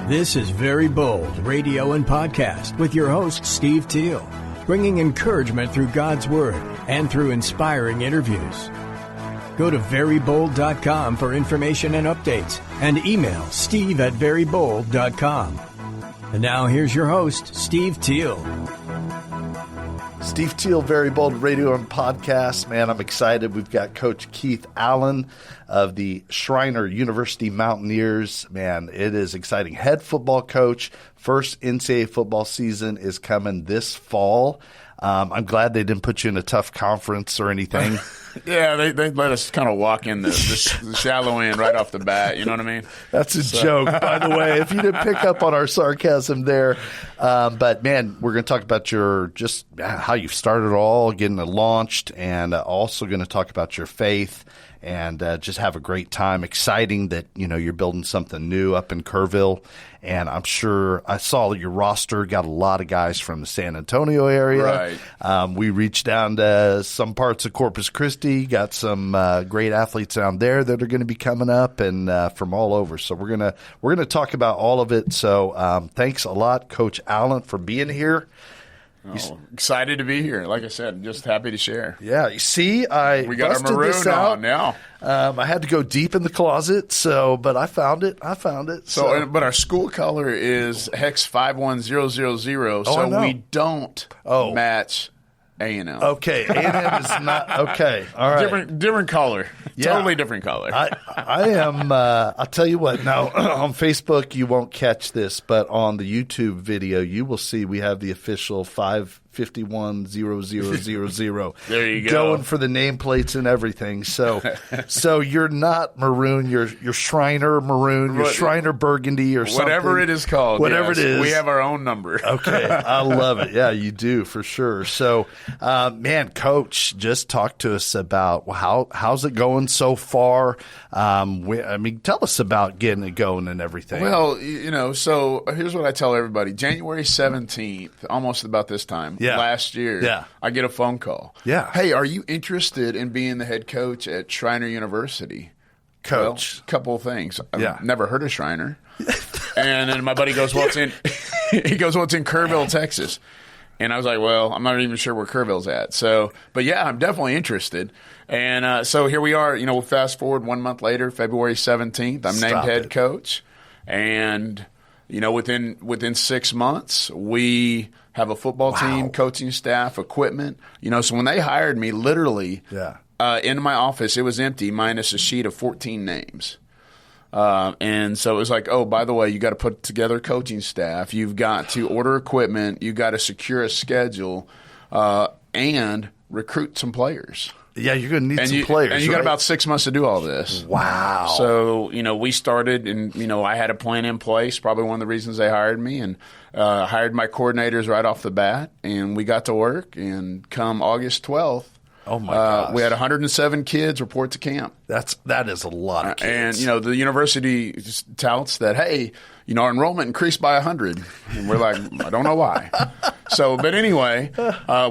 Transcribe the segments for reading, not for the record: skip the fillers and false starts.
This is Very Bold Radio and Podcast with your host, Steve Teel, bringing encouragement through God's Word and through inspiring interviews. Go to verybold.com for information and updates, and email steve@verybold.com. And now here's your host, Steve Teel. Steve Teel, Very Bold Radio and Podcast. Man, I'm excited. We've got Coach Keith Allen of the Schreiner University Mountaineers. Man, it is exciting. Head football coach. First NCAA football season is coming this fall. I'm glad they didn't put you in a tough conference or anything. Yeah, they let us kind of walk in the shallow end right off the bat. You know what I mean? That's a joke, by the way, if you didn't pick up on our sarcasm there. But, man, we're going to talk about how you started it all, getting it launched, and also going to talk about your faith and just have a great time. Exciting that, you're building something new up in Kerrville. And I'm sure I saw your roster, got a lot of guys from the San Antonio area. Right. We reached down to some parts of Corpus Christi, got some great athletes down there that are going to be coming up and from all over. So we're gonna talk about all of it. So thanks a lot, Coach Allen, for being here. Excited to be here. Like I said, just happy to share. Yeah, you see, we got our maroon on now. I had to go deep in the closet, but I found it. But our school color is hex 51000, so we don't match A&M. Okay, A&M is not okay. All right, different color. Yeah. Totally different color. I am. I'll tell you what. Now on Facebook you won't catch this, but on the YouTube video you will see we have the official 5510000. There you go. Going for the nameplates and everything. So you're not maroon. You're Schreiner maroon. You're Schreiner burgundy or something. Whatever it is called. Whatever it is. We have our own number. Okay, I love it. Yeah, you do for sure. So, man, Coach, just talk to us about how's it going so far. Tell us about getting it going and everything. Well, so here's what I tell everybody. January 17th, almost about this time last year, I get a phone call. Yeah. Hey, are you interested in being the head coach at Schreiner University? Coach. Well, couple of things. Yeah. I've never heard of Schreiner. And then my buddy goes, well, it's in Kerrville, Texas. And I was like, well, I'm not even sure where Kerrville's at. So, but yeah, I'm definitely interested. And so here we are, fast forward 1 month later, February 17th, I'm named head coach. And, within 6 months, we have a football team, coaching staff, equipment. So when they hired me, literally in my office, it was empty minus a sheet of 14 names. And so it was like, oh, by the way, you got to put together coaching staff. You've got to order equipment. You got to secure a schedule and recruit some players. Yeah, you're going to need some players. And you got about 6 months to do all this. Wow. So, we started and, I had a plan in place, probably one of the reasons they hired me, and hired my coordinators right off the bat. And we got to work. And come August 12th, oh my gosh, we had 107 kids report to camp. That is a lot of kids. And, the university touts that, hey, our enrollment increased by 100. And we're like, I don't know why. So, but anyway,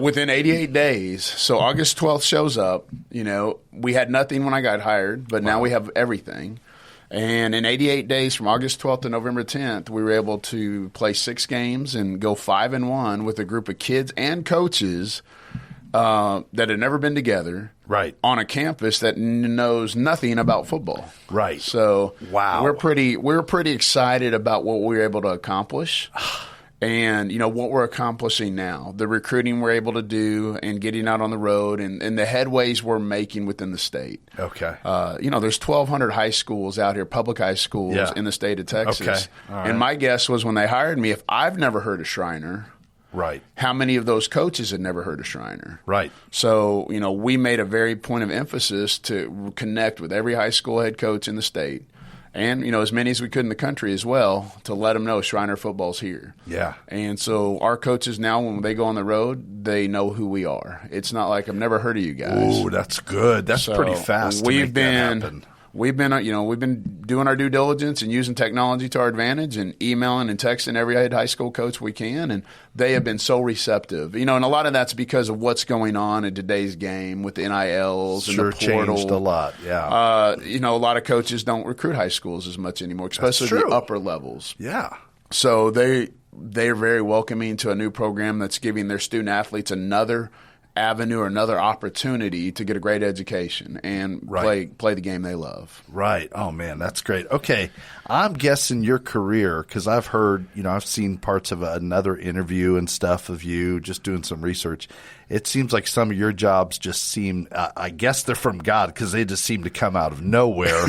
within 88 days, so August 12th shows up, we had nothing when I got hired, but now we have everything. And in 88 days from August 12th to November 10th, we were able to play 6 games and go 5-1 with a group of kids and coaches that had never been together, right, on a campus that knows nothing about football, right. So, wow, we're pretty excited about what we were able to accomplish, and what we're accomplishing now, the recruiting we're able to do, and getting out on the road, and the headways we're making within the state. Okay, there's 1,200 high schools out here, public high schools in the state of Texas. Okay. All right. And my guess was when they hired me, if I've never heard of Schreiner. Right. How many of those coaches had never heard of Schreiner? Right. So, we made a very point of emphasis to connect with every high school head coach in the state and, as many as we could in the country as well, to let them know Schreiner football's here. Yeah. And so our coaches now, when they go on the road, they know who we are. It's not like I've never heard of you guys. Oh, that's good. That's pretty fast to make that happen. we've been doing our due diligence and using technology to our advantage and emailing and texting every high school coach we can, and they have been so receptive. And a lot of that's because of what's going on in today's game with the NILs and the portal. Changed a lot. Yeah. A lot of coaches don't recruit high schools as much anymore, especially the upper levels. Yeah. So they're very welcoming to a new program that's giving their student athletes another avenue or another opportunity to get a great education and play the game they love. Right. Oh, man, that's great. Okay. I'm guessing your career, because I've heard, I've seen parts of another interview and stuff of you just doing some research. It seems like some of your jobs just seem, I guess they're from God because they just seem to come out of nowhere.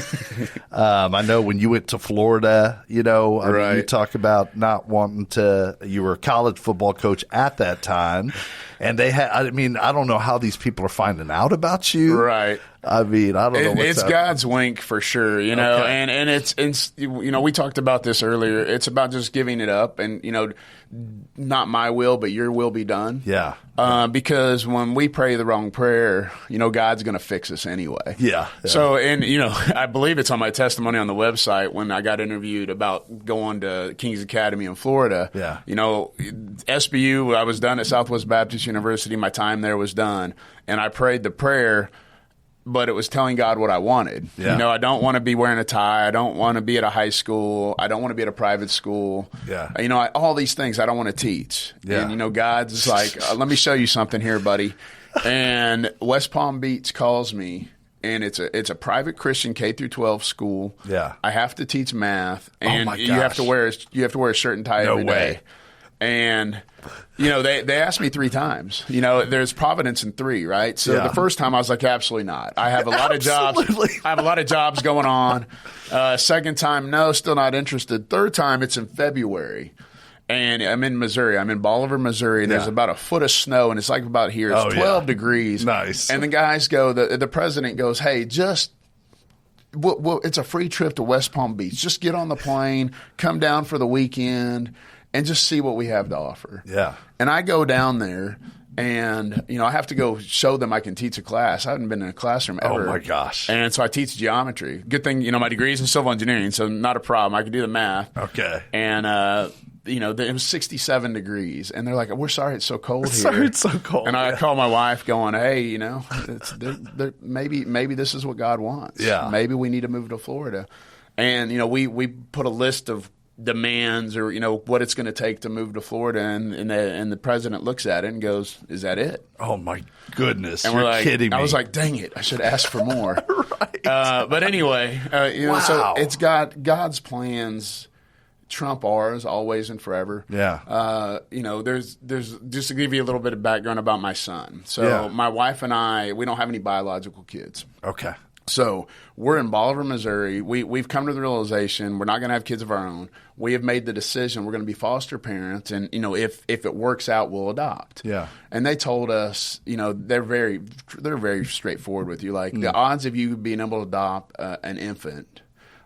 I know when you went to Florida, I mean, you talk about not wanting to, you were a college football coach at that time. And they had, I mean, I don't know how these people are finding out about you. Right. I mean, I don't know. It's God's wink for sure, and it's we talked about this earlier. It's about just giving it up and, not my will, but your will be done. Yeah. Because when we pray the wrong prayer, God's going to fix us anyway. Yeah. So, and, I believe it's on my testimony on the website when I got interviewed about going to King's Academy in Florida. Yeah. SBU, I was done at Southwest Baptist University. My time there was done. And I prayed the prayer, but it was telling God what I wanted. Yeah. I don't want to be wearing a tie. I don't want to be at a high school. I don't want to be at a private school. Yeah. All these things I don't want to teach. Yeah. And, God's like, let me show you something here, buddy. And West Palm Beach calls me, and it's a private Christian K through 12 school. Yeah. I have to teach math, and my you have to wear a shirt and tie every day. And they asked me 3 times. There's Providence in 3, right? So the first time I was like, absolutely not. I have a lot of jobs. I have a lot of jobs going on. Second time, no, still not interested. Third time, it's in February. And I'm in Missouri. I'm in Bolivar, Missouri. There's about a foot of snow, and it's like about here. It's 12 degrees. Nice. And the guys go, the president goes, hey, just it's a free trip to West Palm Beach. Just get on the plane, come down for the weekend, and just see what we have to offer. Yeah. And I go down there, and, I have to go show them I can teach a class. I haven't been in a classroom ever. Oh, my gosh. And so I teach geometry. Good thing, my degree's in civil engineering, so not a problem. I can do the math. Okay. And, it was 67 degrees. And they're like, we're sorry it's so cold here. Sorry it's so cold. And I call my wife going, hey, maybe this is what God wants. Yeah. Maybe we need to move to Florida. And, we put a list of demands or what it's going to take to move to Florida, and the president looks at it and goes, "Is that it?" Oh my goodness! And You're kidding me. I was like, "Dang it! I should ask for more." Right. But anyway, wow. So it's God's plans trump ours always and forever. Yeah. There's just to give you a little bit of background about my son. So my wife and I, we don't have any biological kids. Okay. So we're in Bolivar, Missouri. We've come to the realization we're not going to have kids of our own. We have made the decision we're going to be foster parents, and if it works out, we'll adopt. Yeah. And they told us, they're very straightforward with you. Like the odds of you being able to adopt an infant,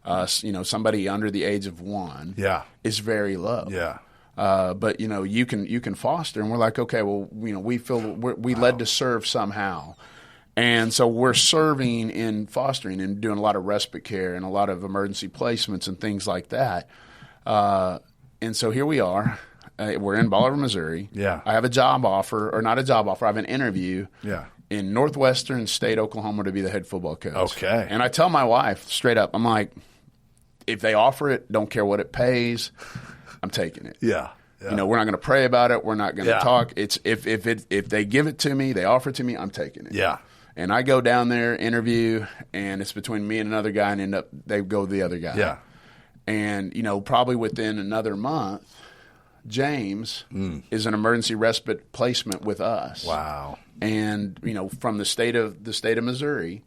somebody under the age of 1, is very low. Yeah. But you can foster, and we're like, okay, well, we feel we led to serve somehow. And so we're serving in fostering and doing a lot of respite care and a lot of emergency placements and things like that. And so here we are. We're in Bolivar, Missouri. Yeah. I have a job offer, or not a job offer. I have an interview in Northwestern State, Oklahoma, to be the head football coach. Okay. And I tell my wife straight up, I'm like, if they offer it, don't care what it pays, I'm taking it. Yeah. We're not going to pray about it. We're not going to talk. It's if they give it to me, they offer it to me, I'm taking it. Yeah. And I go down there, interview, and it's between me and another guy, and they go the other guy. Yeah. And, probably within another month, James is an emergency respite placement with us. Wow. And, from the state of Missouri,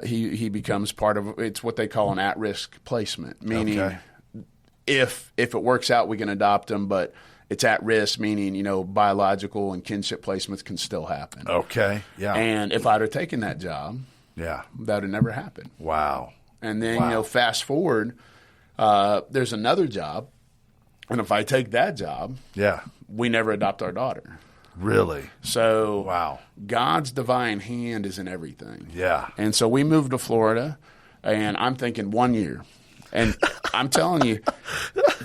he becomes part of, it's what they call an at-risk placement, meaning if it works out, we can adopt him, but it's at risk, meaning, biological and kinship placements can still happen. Okay, yeah. And if I'd have taken that job, that would have never happened. Wow. And then, fast forward, there's another job, and if I take that job, we never adopt our daughter. Really? So God's divine hand is in everything. Yeah. And so we moved to Florida. And I'm thinking 1 year. And I'm telling you,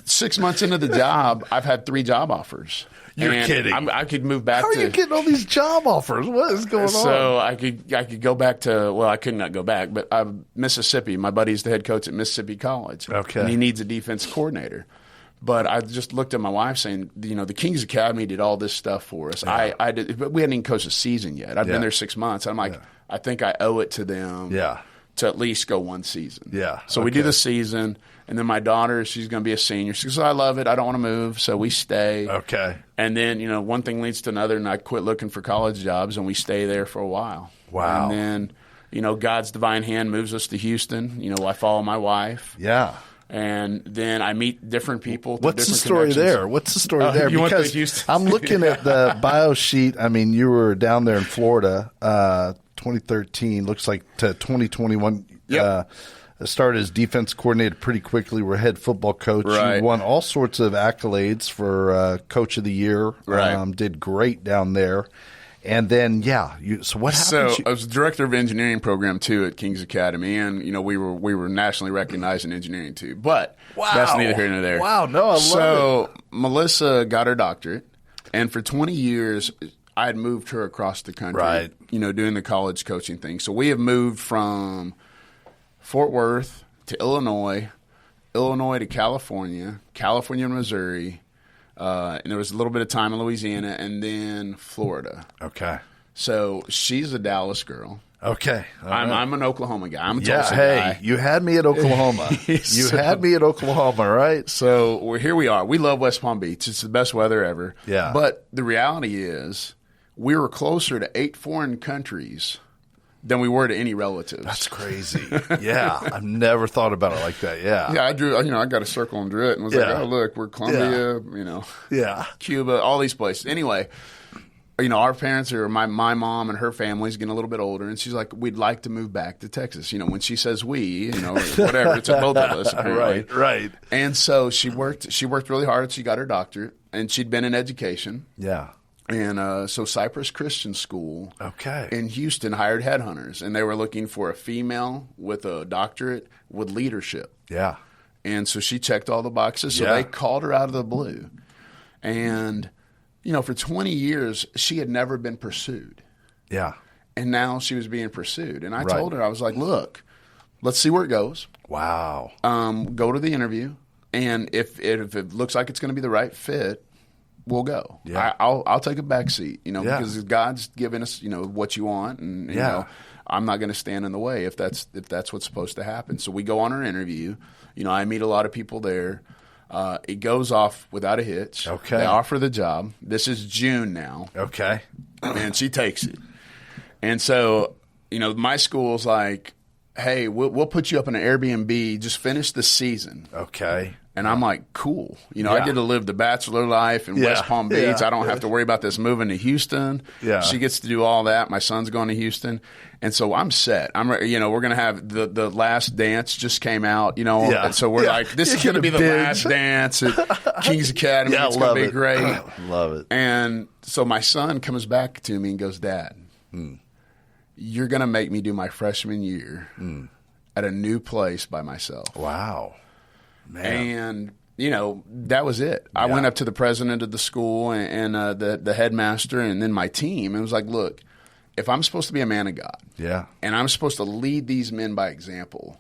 6 months into the job, I've had 3 job offers. You're kidding. I could move back. How are you getting all these job offers? What is going on? So I could go back to, well, I could not go back, but Mississippi. My buddy's the head coach at Mississippi College. Okay. And he needs a defense coordinator. But I just looked at my wife saying, the Kings Academy did all this stuff for us. Yeah. I did, but we hadn't even coached a season yet. I'd been there 6 months. I'm like, I think I owe it to them to at least go one season. Yeah. So we do the season, and then my daughter, she's going to be a senior. She goes, I love it. I don't want to move, so we stay. Okay. And then, one thing leads to another, and I quit looking for college jobs, and we stay there for a while. Wow. And then, God's divine hand moves us to Houston. I follow my wife. Yeah. And then I meet different people. What's the story there? What's the story there? You went to Because Houston? I'm looking at the bio sheet. I mean, you were down there in Florida, 2013, looks like to 2021. Yep. Started as defense coordinator pretty quickly. We're head football coach. Right. You won all sorts of accolades for Coach of the Year. Right. Did great down there. And then, so what happened? So I was director of engineering program too at Kings Academy, and we were nationally recognized in engineering too. But that's neither here nor there. Wow, no, I love it. So Melissa got her doctorate, and for 20 years I had moved her across the country, right? Doing the college coaching thing. So we have moved from Fort Worth to Illinois to California to Missouri. And there was a little bit of time in Louisiana and then Florida. Okay. So she's a Dallas girl. Okay. I'm an Oklahoma guy. I'm a Tulsa guy. You had me at Oklahoma. Had me at Oklahoma, right? So here we are. We love West Palm Beach. It's the best weather ever. Yeah. But the reality is we were closer to 8 foreign countries than we were to any relatives. That's crazy. Yeah. I've never thought about it like that. Yeah. Yeah, I drew, I got a circle and drew it and was like, oh, look, we're Colombia, Cuba, all these places. Anyway, our parents my mom and her family's getting a little bit older, and she's like, we'd like to move back to Texas. When she says we, whatever, it's both of us, apparently. Right. And so she worked really hard. She got her doctorate, and she'd been in education. Yeah. And so Cypress Christian School in Houston hired headhunters, and they were looking for a female with a doctorate with leadership. Yeah. And so she checked all the boxes, so they called her out of the blue. And, for 20 years, she had never been pursued. Yeah. And now she was being pursued. And I told her, I was like, look, let's see where it goes. Wow. Go to the interview, and if it looks like it's going to be the right fit, we'll go. Yeah. I'll take a back seat, because God's given us, what you want, and I'm not going to stand in the way if that's what's supposed to happen. So we go on our interview. I meet a lot of people there. It goes off without a hitch. Okay. They offer the job. This is June now. Okay. And she takes it. And so, my school's like, hey, we'll put you up in an Airbnb. Just finish the season. Okay. And I'm like, cool. I get to live the bachelor life in West Palm Beach. I don't have to worry about this moving to Houston. Yeah. She gets to do all that. My son's going to Houston. And so I'm set. We're going to have the last dance just came out, And so we're like, this is going to be the last dance at Kings Academy. It's going to be great. Love it. And so my son comes back to me and goes, Dad, you're going to make me do my freshman year at a new place by myself. Wow. Man. And, that was it. I went up to the president of the school and the headmaster and then my team and was like, look, if I'm supposed to be a man of God and I'm supposed to lead these men by example,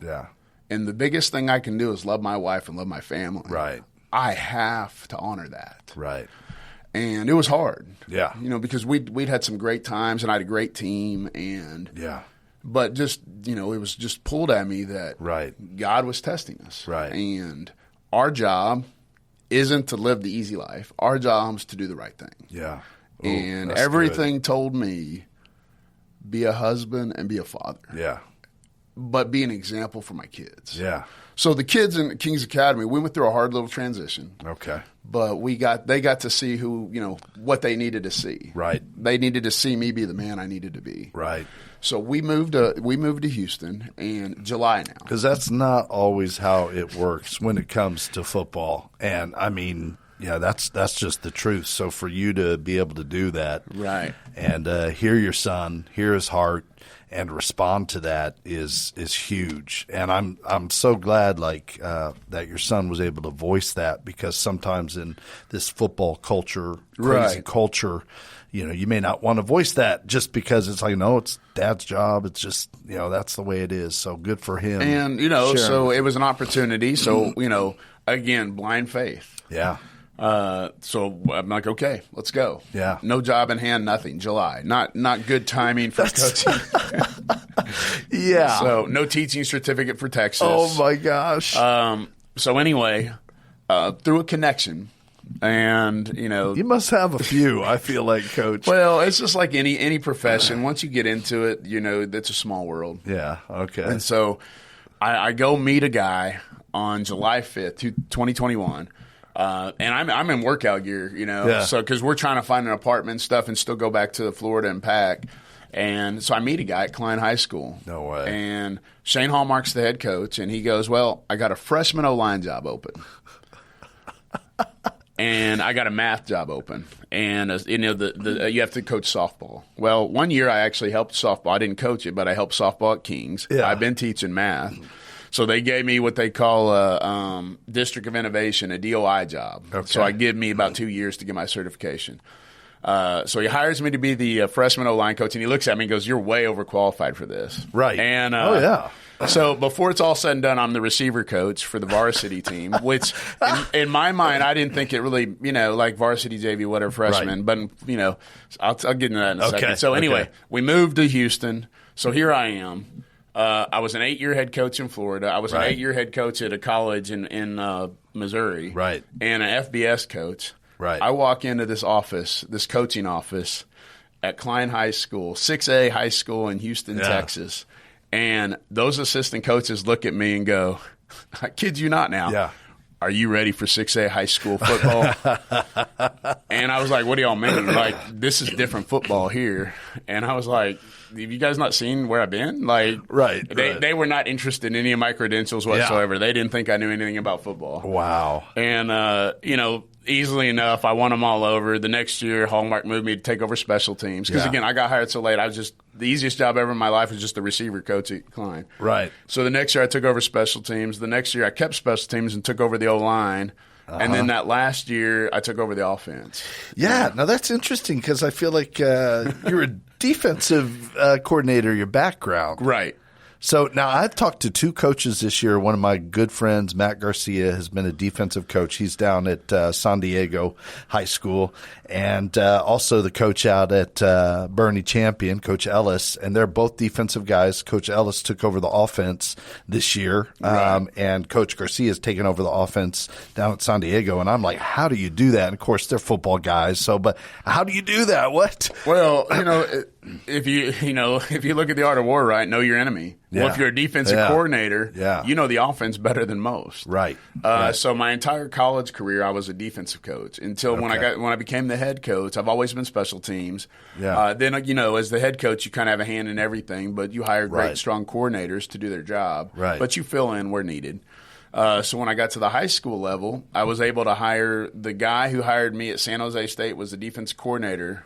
and the biggest thing I can do is love my wife and love my family, right? I have to honor that. Right. And it was hard. Yeah. Because we'd had some great times and I had a great team and but just, it was just pulled at me that God was testing us. Right. And our job isn't to live the easy life. Our job is to do the right thing. Yeah. Ooh, and everything told me, be a husband and be a father. Yeah. But be an example for my kids. Yeah. So the kids in Kings Academy, we went through a hard little transition. Okay. But they got to see what they needed to see. Right. They needed to see me be the man I needed to be. Right. So we moved to Houston in July now. Because that's not always how it works when it comes to football. And I mean, that's just the truth. So for you to be able to do that, right, and hear your son, hear his heart, and respond to that is huge. And I'm so glad that your son was able to voice that, because sometimes in this football culture, crazy culture, you may not want to voice that just because it's like, no, it's dad's job. It's just, that's the way it is. So good for him. And, so it was an opportunity. So, again, blind faith. Yeah. So I'm like, okay, let's go. Yeah. No job in hand, nothing. July. Not good timing for coaching. Yeah. So no teaching certificate for Texas. Oh my gosh. So anyway, through a connection, and you must have a few. I feel like, Coach. Well, it's just like any profession. Once you get into it, it's a small world. Yeah. Okay. And so I go meet a guy on July 5th, 2021. And I'm in workout gear, so because we're trying to find an apartment and stuff and still go back to Florida and pack. And so I meet a guy at Klein High School. No way. And Shane Hallmark's the head coach, and he goes, well, I got a freshman O-line job open. And I got a math job open. And, you have to coach softball. Well, one year I actually helped softball. I didn't coach it, but I helped softball at Kings. Yeah. I've been teaching math. So they gave me what they call a District of Innovation, a DOI job. Okay. So I give me about 2 years to get my certification. So he hires me to be the freshman O-line coach, and he looks at me and goes, you're way overqualified for this. Right. And yeah. So before it's all said and done, I'm the receiver coach for the varsity team, which in my mind, I didn't think it really, like varsity, JV, whatever, freshman. Right. But, I'll get into that in a second. So anyway, we moved to Houston. So here I am. I was an 8-year head coach in Florida. I was an 8-year head coach at a college in Missouri. Right. And an FBS coach. Right. I walk into this office, this coaching office at Klein High School, 6A high school in Houston, Texas. And those assistant coaches look at me and go, I kid you not now. Yeah. Are you ready for 6A high school football? And I was like, what do y'all mean? Like, this is different football here. And I was like, have you guys not seen where I've been? Like, they were not interested in any of my credentials whatsoever. Yeah. They didn't think I knew anything about football. Wow. And, easily enough, I won them all over. The next year, Hallmark moved me to take over special teams. Because, again, I got hired so late. The easiest job ever in my life was just the receiver coach at Klein. Right. So the next year, I took over special teams. The next year, I kept special teams and took over the O-line. And then that last year, I took over the offense. Yeah. Now, that's interesting because I feel like you're a defensive coordinator, your background. Right. So now I've talked to 2 coaches this year. One of my good friends, Matt Garcia, has been a defensive coach. He's down at San Diego High School, and also the coach out at Bernie Champion, Coach Ellis, and they're both defensive guys. Coach Ellis took over the offense this year, and Coach Garcia has taken over the offense down at San Diego. And I'm like, how do you do that? And of course, they're football guys. But how do you do that? What? Well, if you look at the art of war, right, know your enemy. Yeah. Well, if you're a defensive coordinator, you know the offense better than most. Right. So my entire college career, I was a defensive coach until when I became the head coach. I've always been special teams. Yeah. Then as the head coach, you kind of have a hand in everything, but you hire great, strong coordinators to do their job. Right. But you fill in where needed. So when I got to the high school level, I was able to hire the guy who hired me at San Jose State was the defense coordinator.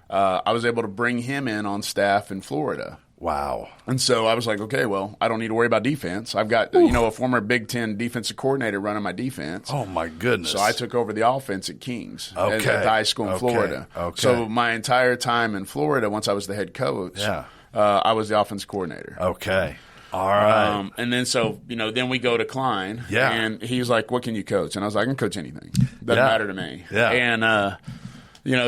I was able to bring him in on staff in Florida. Wow. And so I was like, okay, well, I don't need to worry about defense. I've got, a former Big Ten defensive coordinator running my defense. Oh, my goodness. So I took over the offense at Kings at the high school in Florida. Okay. So my entire time in Florida, once I was the head coach, I was the offense coordinator. Okay. All right. And then then we go to Klein. Yeah. And he's like, what can you coach? And I was like, I can coach anything. Doesn't matter to me. Yeah. And,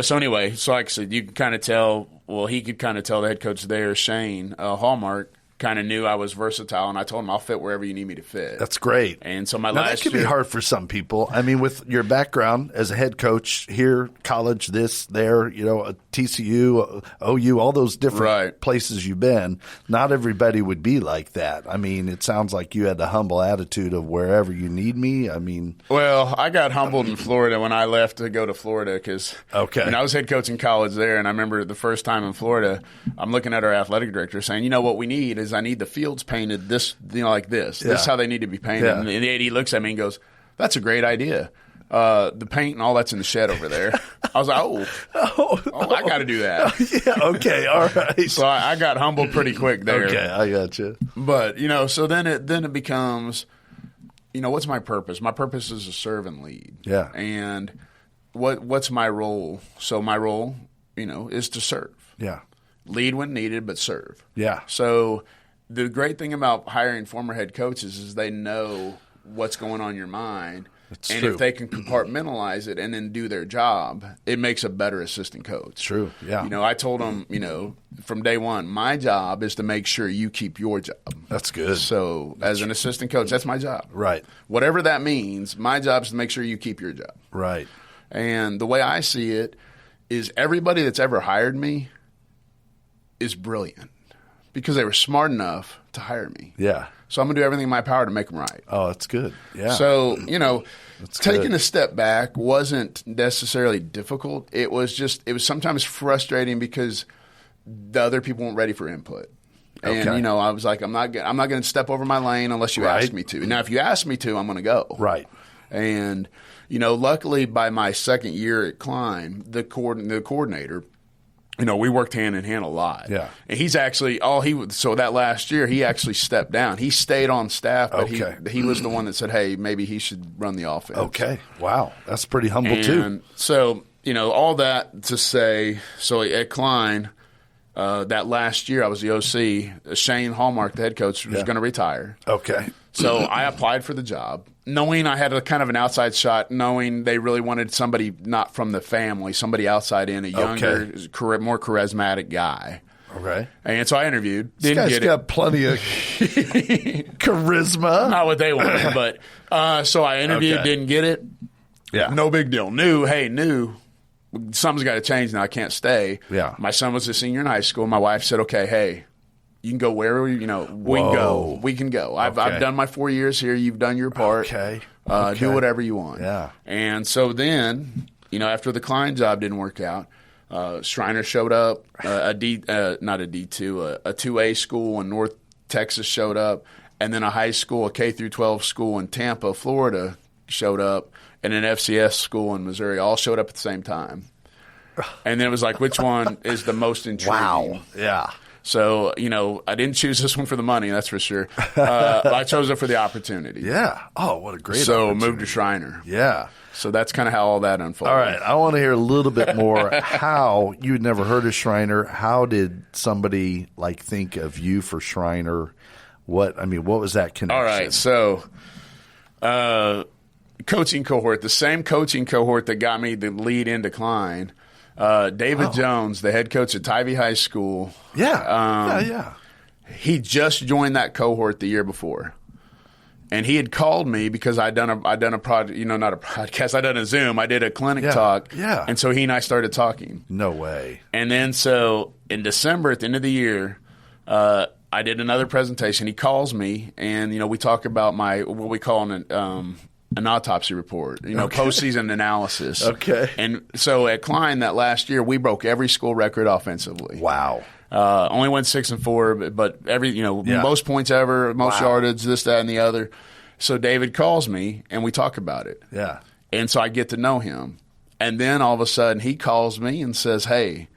so anyway, so like I said, you can kind of tell. Well, he could kind of tell the head coach there, Shane Hallmark, kind of knew I was versatile, and I told him I'll fit wherever you need me to fit. That's great. And so that could be hard for some people. I mean, with your background as a head coach here, college, this, there, TCU, OU, all those different places you've been, not everybody would be like that. I mean, it sounds like you had the humble attitude of wherever you need me. I mean, well, I got humbled in Florida when I left to go to Florida because I was head coach in college there, and I remember the first time in Florida, I'm looking at our athletic director saying, what we need is I need the fields painted this, like this. This is how they need to be painted. Yeah. And the AD looks at me and goes, that's a great idea. The paint and all that's in the shed over there. I was like, I got to do that. Yeah, okay, all right. So I got humbled pretty quick there. Okay, I got you. But, so then it becomes, what's my purpose? My purpose is to serve and lead. Yeah. And what's my role? So my role, is to serve. Yeah. Lead when needed, but serve. Yeah. So the great thing about hiring former head coaches is they know what's going on in your mind. That's and true. if they can compartmentalize it and then do their job, it makes a better assistant coach. True, yeah. I told them, from day one, my job is to make sure you keep your job. That's good. So as an assistant coach, that's my job. Right. Whatever that means, my job is to make sure you keep your job. Right. And the way I see it is everybody that's ever hired me is brilliant because they were smart enough to hire me. Yeah. So I'm going to do everything in my power to make them right. Oh, that's good. Yeah. So, That's taking good. a step back wasn't necessarily difficult. It was sometimes frustrating because the other people weren't ready for input. And, Okay. I was like, I'm not going to step over my lane unless you ask me to. Now, if you ask me to, I'm going to go. Right. And, luckily by my second year at Klein, the coordinator, we worked hand in hand a lot. Yeah. And he's actually so that last year he actually stepped down. He stayed on staff, but he was the one that said, hey, maybe he should run the offense. Okay. Wow. That's pretty humble too. And so, all that to say, so at Klein, that last year I was the OC. Shane Hallmark, the head coach, was going to retire. Okay. So I applied for the job, knowing I had a kind of an outside shot, knowing they really wanted somebody not from the family, somebody outside in, a younger, more charismatic guy. Okay. And so I interviewed. This Didn't guy's get got it. plenty of charisma. Not what they wanted, but so I interviewed, didn't get it. Yeah. No big deal. Knew something's got to change now. I can't stay. Yeah. My son was a senior in high school. My wife said, okay, hey, you can go wherever, we can go. We can go. I've done my 4 years here. You've done your part. Okay. Do whatever you want. Yeah. And so then, after the Klein job didn't work out, Schreiner showed up, not a D2, a 2A school in North Texas showed up, and then a high school, a K through 12 school in Tampa, Florida showed up, and an FCS school in Missouri all showed up at the same time. And then it was like, which one is the most intriguing? Wow. Yeah. So, I didn't choose this one for the money, that's for sure. I chose it for the opportunity. Yeah. Oh, what a great So opportunity. moved to Schreiner. Yeah. So that's kind of how all that unfolded. All right. I want to hear a little bit more how you'd never heard of Schreiner. How did somebody think of you for Schreiner? What was that connection? All right. So, coaching cohort, the same coaching cohort that got me the lead into Klein, David Jones, the head coach at Tybee High School. Yeah. Yeah. He just joined that cohort the year before. And he had called me because I'd done a project, not a podcast, I'd done a Zoom. I did a clinic talk. Yeah. And so he and I started talking. No way. And then so in December, at the end of the year, I did another presentation. He calls me, and, we talk about what we call an autopsy report, postseason analysis. Okay. And so at Klein that last year, we broke every school record offensively. Wow. Only went 6-4, but every most points ever, most yardage, this, that, and the other. So David calls me, and we talk about it. Yeah. And so I get to know him, and then all of a sudden he calls me and says, "Hey."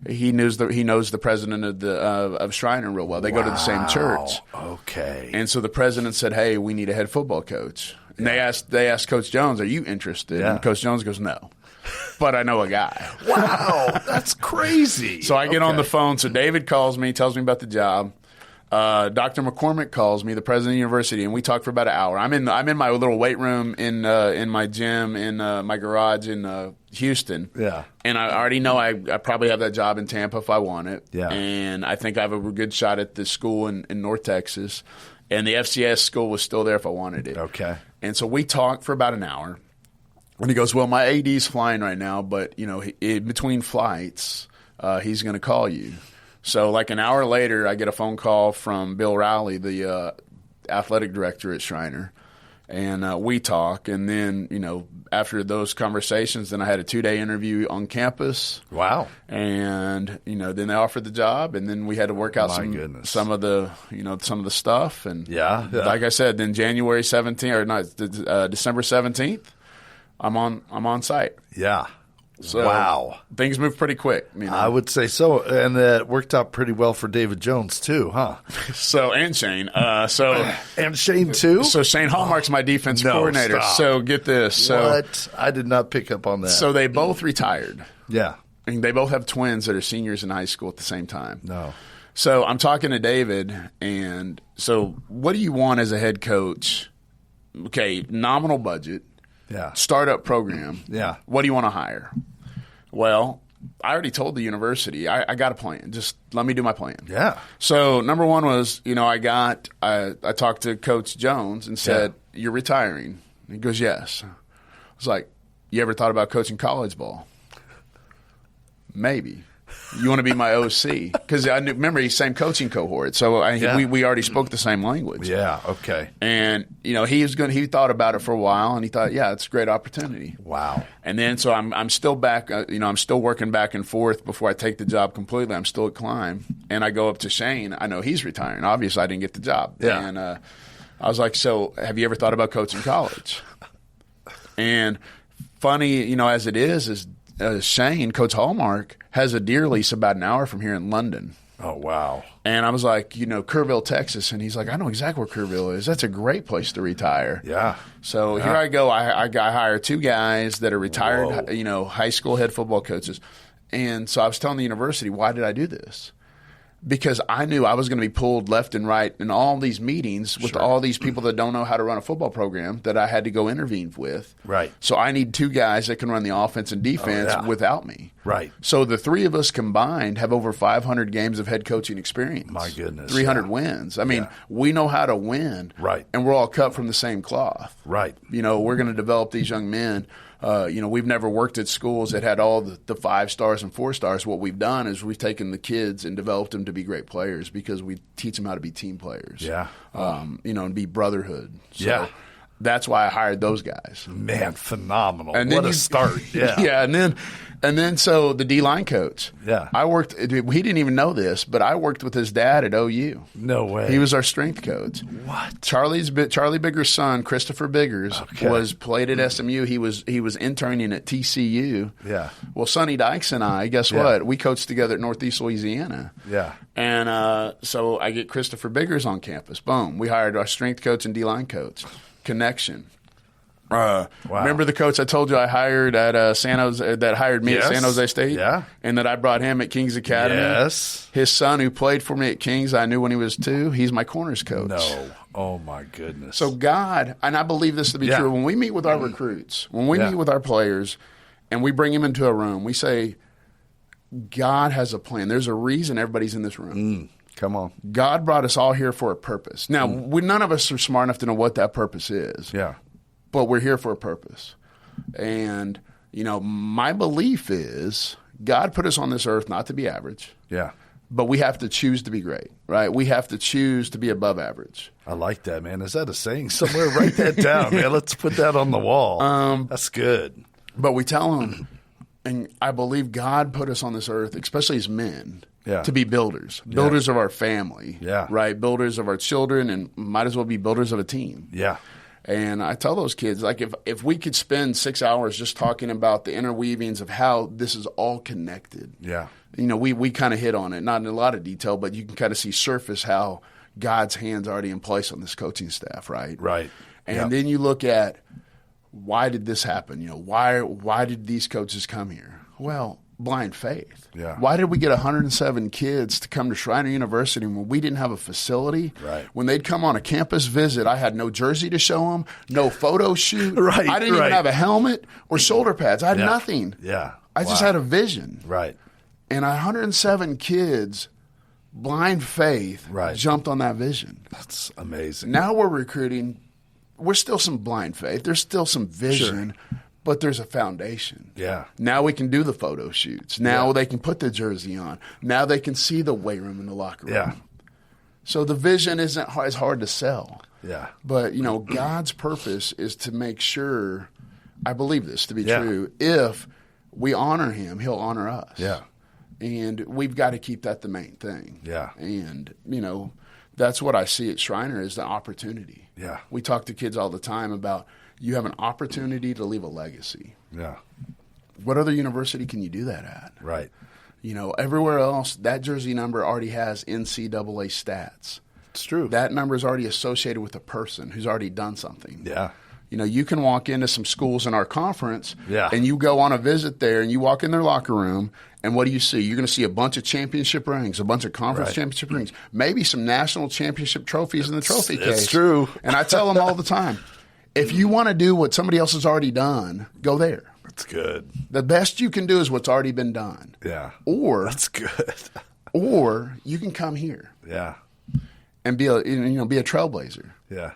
He knows the president of Schreiner real well. They go to the same church. Okay. And so the president said, "Hey, we need a head football coach." And they asked Coach Jones, "Are you interested?" Yeah. And Coach Jones goes, "No, but I know a guy." Wow, that's crazy. So I get on the phone. So David calls me, tells me about the job. Dr. McCormick calls me, the president of the university, and we talk for about an hour. I'm in my little weight room in my gym in my garage in Houston. Yeah. And I already know I probably have that job in Tampa if I want it. Yeah. And I think I have a good shot at the school in North Texas. And the FCS school was still there if I wanted it. Okay. And so we talked for about an hour. And he goes, "Well, my AD's in right now, but in between flights, he's going to call you." So like an hour later, I get a phone call from Bill Rowley, the athletic director at Schreiner, and we talk. And then, after those conversations, then I had a 2-day interview on campus. Wow. And, then they offered the job, and then we had to work out some of the stuff. And Yeah. like I said, then December 17th, I'm on site. Yeah. So wow. Things move pretty quick. You know? I would say so. And it worked out pretty well for David Jones, too, huh? And Shane. And Shane, too? So Shane Hallmark's my defense coordinator. Stop. So get this. What? I did not pick up on that. So they both retired. Yeah. And they both have twins that are seniors in high school at the same time. No. So I'm talking to David, and so what do you want as a head coach? Okay, nominal budget. Yeah. Startup program. Yeah. What do you want to hire? Well, I already told the university, I got a plan. Just let me do my plan. Yeah. So number one was, I talked to Coach Jones and said, "You're retiring." And he goes, "Yes." I was like, "You ever thought about coaching college ball?" "Maybe." "You want to be my OC?" Because I remember he's same coaching cohort, so we already spoke the same language. Yeah, okay. And he thought about it for a while, and he thought, yeah, it's a great opportunity. Wow. And then so I'm still back. I'm still working back and forth before I take the job completely. I'm still at Climb, and I go up to Shane. I know he's retiring. Obviously, I didn't get the job. Yeah. And I was like, "So, have you ever thought about coaching college?" And funny, as it is Shane, Coach Hallmark, has a deer lease about an hour from here in London. Oh, wow. And I was like, Kerrville, Texas. And he's like, "I know exactly where Kerrville is. That's a great place to retire." Yeah. So here I go. I hire two guys that are retired, high school head football coaches. And so I was telling the university, why did I do this? Because I knew I was going to be pulled left and right in all these meetings with all these people that don't know how to run a football program that I had to go intervene with. Right. So I need two guys that can run the offense and defense without me. Right. So the three of us combined have over 500 games of head coaching experience. My goodness. 300 wins. I mean, we know how to win. Right. And we're all cut from the same cloth. Right. We're going to develop these young men. We've never worked at schools that had all the 5 stars and 4 stars. What we've done is we've taken the kids and developed them to be great players because we teach them how to be team players. Yeah. And be brotherhood. So that's why I hired those guys. Man, phenomenal. And what a start. Yeah. Yeah. And then so the D-line coach. Yeah. He didn't even know this, but I worked with his dad at OU. No way. He was our strength coach. What? Charlie Biggers' son, Christopher Biggers, played at SMU. He was interning at TCU. Yeah. Well, Sonny Dykes and I, guess what? We coached together at Northeast Louisiana. Yeah. And so I get Christopher Biggers on campus. Boom. We hired our strength coach and D-line coach. Connection. Wow. Remember the coach I told you I hired at San Jose, that hired me at San Jose State? Yeah. And that I brought him at Kings Academy? Yes. His son, who played for me at Kings, I knew when he was 2. He's my corners coach. No. Oh, my goodness. So God, and I believe this to be true, when we meet with our recruits, when we meet with our players, and we bring them into a room, we say, God has a plan. There's a reason everybody's in this room. Come on. God brought us all here for a purpose. Now, none of us are smart enough to know what that purpose is. Yeah. But we're here for a purpose. And, my belief is God put us on this earth not to be average. Yeah. But we have to choose to be great, right? We have to choose to be above average. I like that, man. Is that a saying somewhere? Write that down, man. Let's put that on the wall. That's good. But we tell them, and I believe God put us on this earth, especially as men, to be builders. Builders of our family, right? Builders of our children, and might as well be builders of a team. Yeah. And I tell those kids, like, if we could spend 6 hours just talking about the interweavings of how this is all connected. Yeah. We kind of hit on it, not in a lot of detail, but you can kind of see surface how God's hand's already in place on this coaching staff, right? Right. And then you look at, why did this happen? Why did these coaches come here? Well, blind faith. Yeah. Why did we get 107 kids to come to Schreiner University when we didn't have a facility? Right. When they'd come on a campus visit, I had no jersey to show them, no photo shoot. Right. I didn't even have a helmet or shoulder pads. I had nothing. Yeah. I just had a vision. Right. And 107 kids, blind faith, jumped on that vision. That's amazing. Now we're recruiting. We're still some blind faith. There's still some vision. Sure. But there's a foundation. Yeah. Now we can do the photo shoots. Now they can put the jersey on. Now they can see the weight room and the locker room. Yeah. So the vision isn't as hard to sell. Yeah. But, God's purpose is to make sure, I believe this to be true, if we honor him, he'll honor us. Yeah. And we've got to keep that the main thing. Yeah. And, that's what I see at Schreiner is the opportunity. Yeah. We talk to kids all the time about, you have an opportunity to leave a legacy. Yeah. What other university can you do that at? Right. You know, everywhere else, that jersey number already has NCAA stats. It's true. That number is already associated with a person who's already done something. Yeah. You know, you can walk into some schools in our conference, Yeah. and you go on a visit there, and you walk in their locker room, and what do you see? You're going to see a bunch of championship rings, a bunch of conference championship rings, maybe some national championship trophies in the trophy case. It's true. And I tell them all the time, if you want to do what somebody else has already done, go there. That's good. The best you can do is what's already been done. Yeah. Or that's good. Or you can come here. Yeah. And be a trailblazer. Yeah.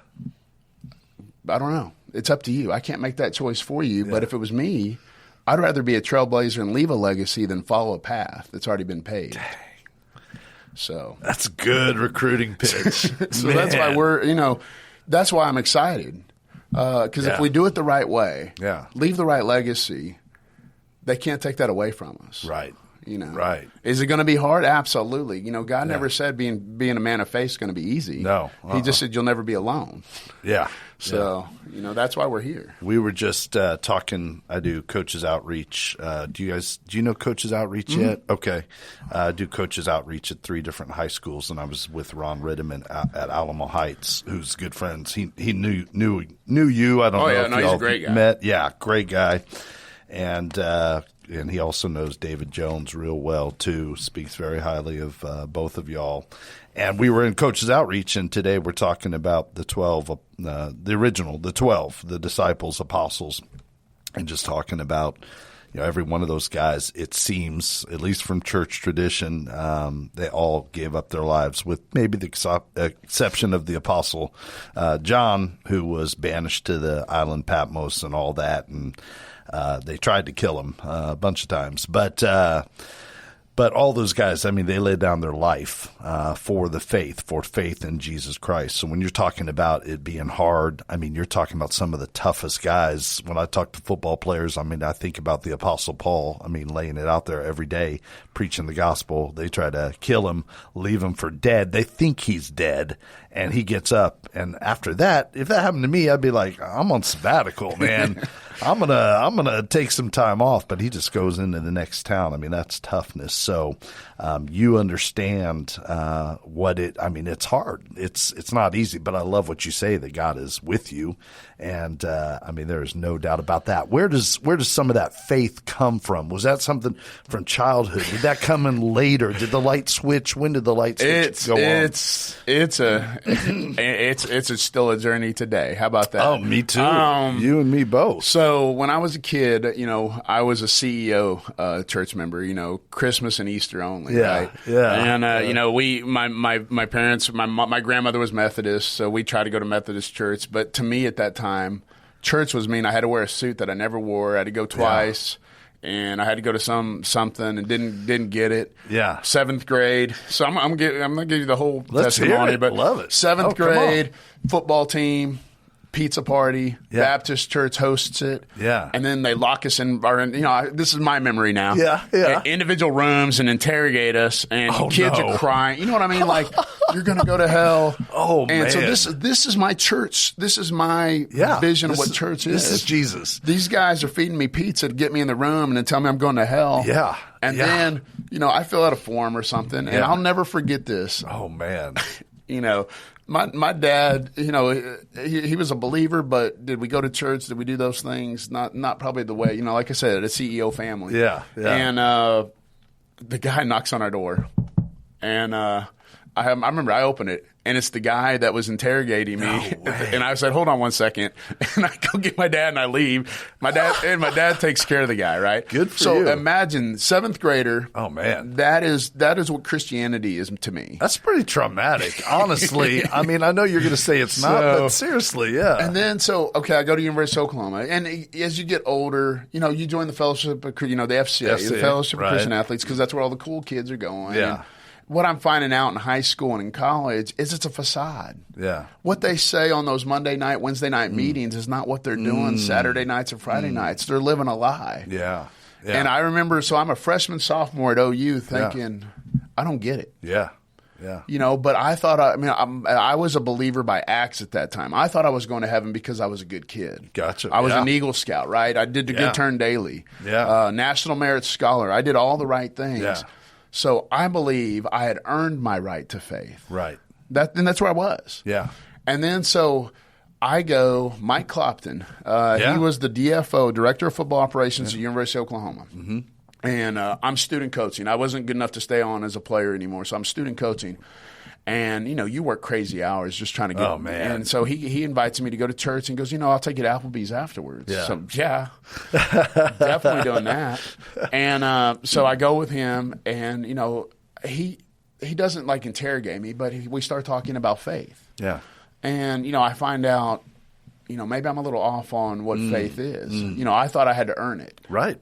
I don't know. It's up to you. I can't make that choice for you. Yeah. But if it was me, I'd rather be a trailblazer and leave a legacy than follow a path that's already been paved. Dang. So that's a good recruiting pitch. So that's why that's why I'm excited. Because if we do it the right way, leave the right legacy, they can't take that away from us. Right. You know, right? Is it going to be hard? Absolutely. You know, God never said being a man of faith is going to be easy. No, He just said you'll never be alone. Yeah. So you know that's why we're here. We were just talking. I do coaches outreach. Do you know coaches outreach yet? Okay, I do coaches outreach at 3 different high schools, and I was with Ron Riddiman at Alamo Heights, who's good friends. He knew you. I don't know if he's a great guy. Met. Yeah, great guy, and he also knows David Jones real well, too. Speaks very highly of both of y'all. And we were in Coaches Outreach, and today we're talking about the 12, the 12, the disciples, apostles, and just talking about, every one of those guys, it seems, at least from church tradition, they all gave up their lives with maybe the exception of the apostle John, who was banished to the island Patmos and all that, and they tried to kill him a bunch of times, but all those guys, I mean, they laid down their life for faith in Jesus Christ. So when you're talking about it being hard, I mean, you're talking about some of the toughest guys. When I talk to football players, I mean, I think about the Apostle Paul. I mean, laying it out there every day, preaching the gospel. They try to kill him, leave him for dead. They think he's dead, and he gets up. And after that, if that happened to me, I'd be like, I'm on sabbatical, man. I'm gonna take some time off, but he just goes into the next town. I mean, that's toughness. So you understand it's hard. It's not easy, but I love what you say, that God is with you, and I mean, there is no doubt about that. Where does some of that faith come from? Was that something from childhood? Did that come in later? Did the light switch? When did the light switch go on? It's still a journey today. How about that? Oh, me too. You and me both. So when I was a kid, I was a CEO church member, Christmas and Easter only, right? Yeah. And, my parents, my grandmother was Methodist, so we tried to go to Methodist church. But to me at that time, church was mean I had to wear a suit that I never wore. I had to go twice. Yeah. And I had to go to something and didn't get it. Yeah. 7th grade. So I'm going to give you the whole testimony. Hear it. But love it. 7th grade, football team, pizza party, Baptist church hosts it. Yeah. And then they lock us in this is my memory now. Yeah. Individual rooms and interrogate us, and kids are crying. You know what I mean? Like, you're going to go to hell. Oh, man. And so this is my church. This is my vision of what church is. This is Jesus. These guys are feeding me pizza to get me in the room and then tell me I'm going to hell. Yeah. And then, I fill out a form or something, and I'll never forget this. Oh, man. My dad, he was a believer, but did we go to church? Did we do those things? Not probably the way, like I said, a CEO family. Yeah. And the guy knocks on our door, and I remember I opened it, and it's the guy that was interrogating me. And I said, hold on one second. And I go get my dad, and I leave. My dad takes care of the guy, right? Good for you. So imagine 7th grader. Oh, man. That is what Christianity is to me. That's pretty traumatic, honestly. I mean, I know you're going to say it's not, but seriously, yeah. And then, I go to University of Oklahoma. And as you get older, you join the fellowship of, the FCA, the Fellowship of Christian Athletes, because that's where all the cool kids are going. Yeah. And what I'm finding out in high school and in college is it's a facade. Yeah. What they say on those Monday night, Wednesday night meetings is not what they're doing Saturday nights and Friday nights. They're living a lie. Yeah. And I remember, so I'm a freshman, sophomore at OU thinking, I don't get it. Yeah. Yeah. You know, but I thought, I was a believer by acts at that time. I thought I was going to heaven because I was a good kid. Gotcha. I was Yeah. an Eagle Scout, right? I did the Good Turn Daily. Yeah. National Merit Scholar. I did all the right things. Yeah. So I believe I had earned my right to faith. Right. And that's where I was. Yeah. And then so I go, Mike Clopton. He was the DFO, Director of Football Operations at University of Oklahoma. Mm-hmm. And I'm student coaching. I wasn't good enough to stay on as a player anymore, so I'm student coaching. And, you know, you work crazy hours just trying to get – Oh, man. And so he invites me to go to church and goes, you know, I'll take you to Applebee's afterwards. Yeah. So, definitely doing that. And so I go with him, and, you know, he doesn't, like, interrogate me, but we start talking about faith. Yeah. And, you know, I find out, you know, maybe I'm a little off on what faith is. You know, I thought I had to earn it. Right.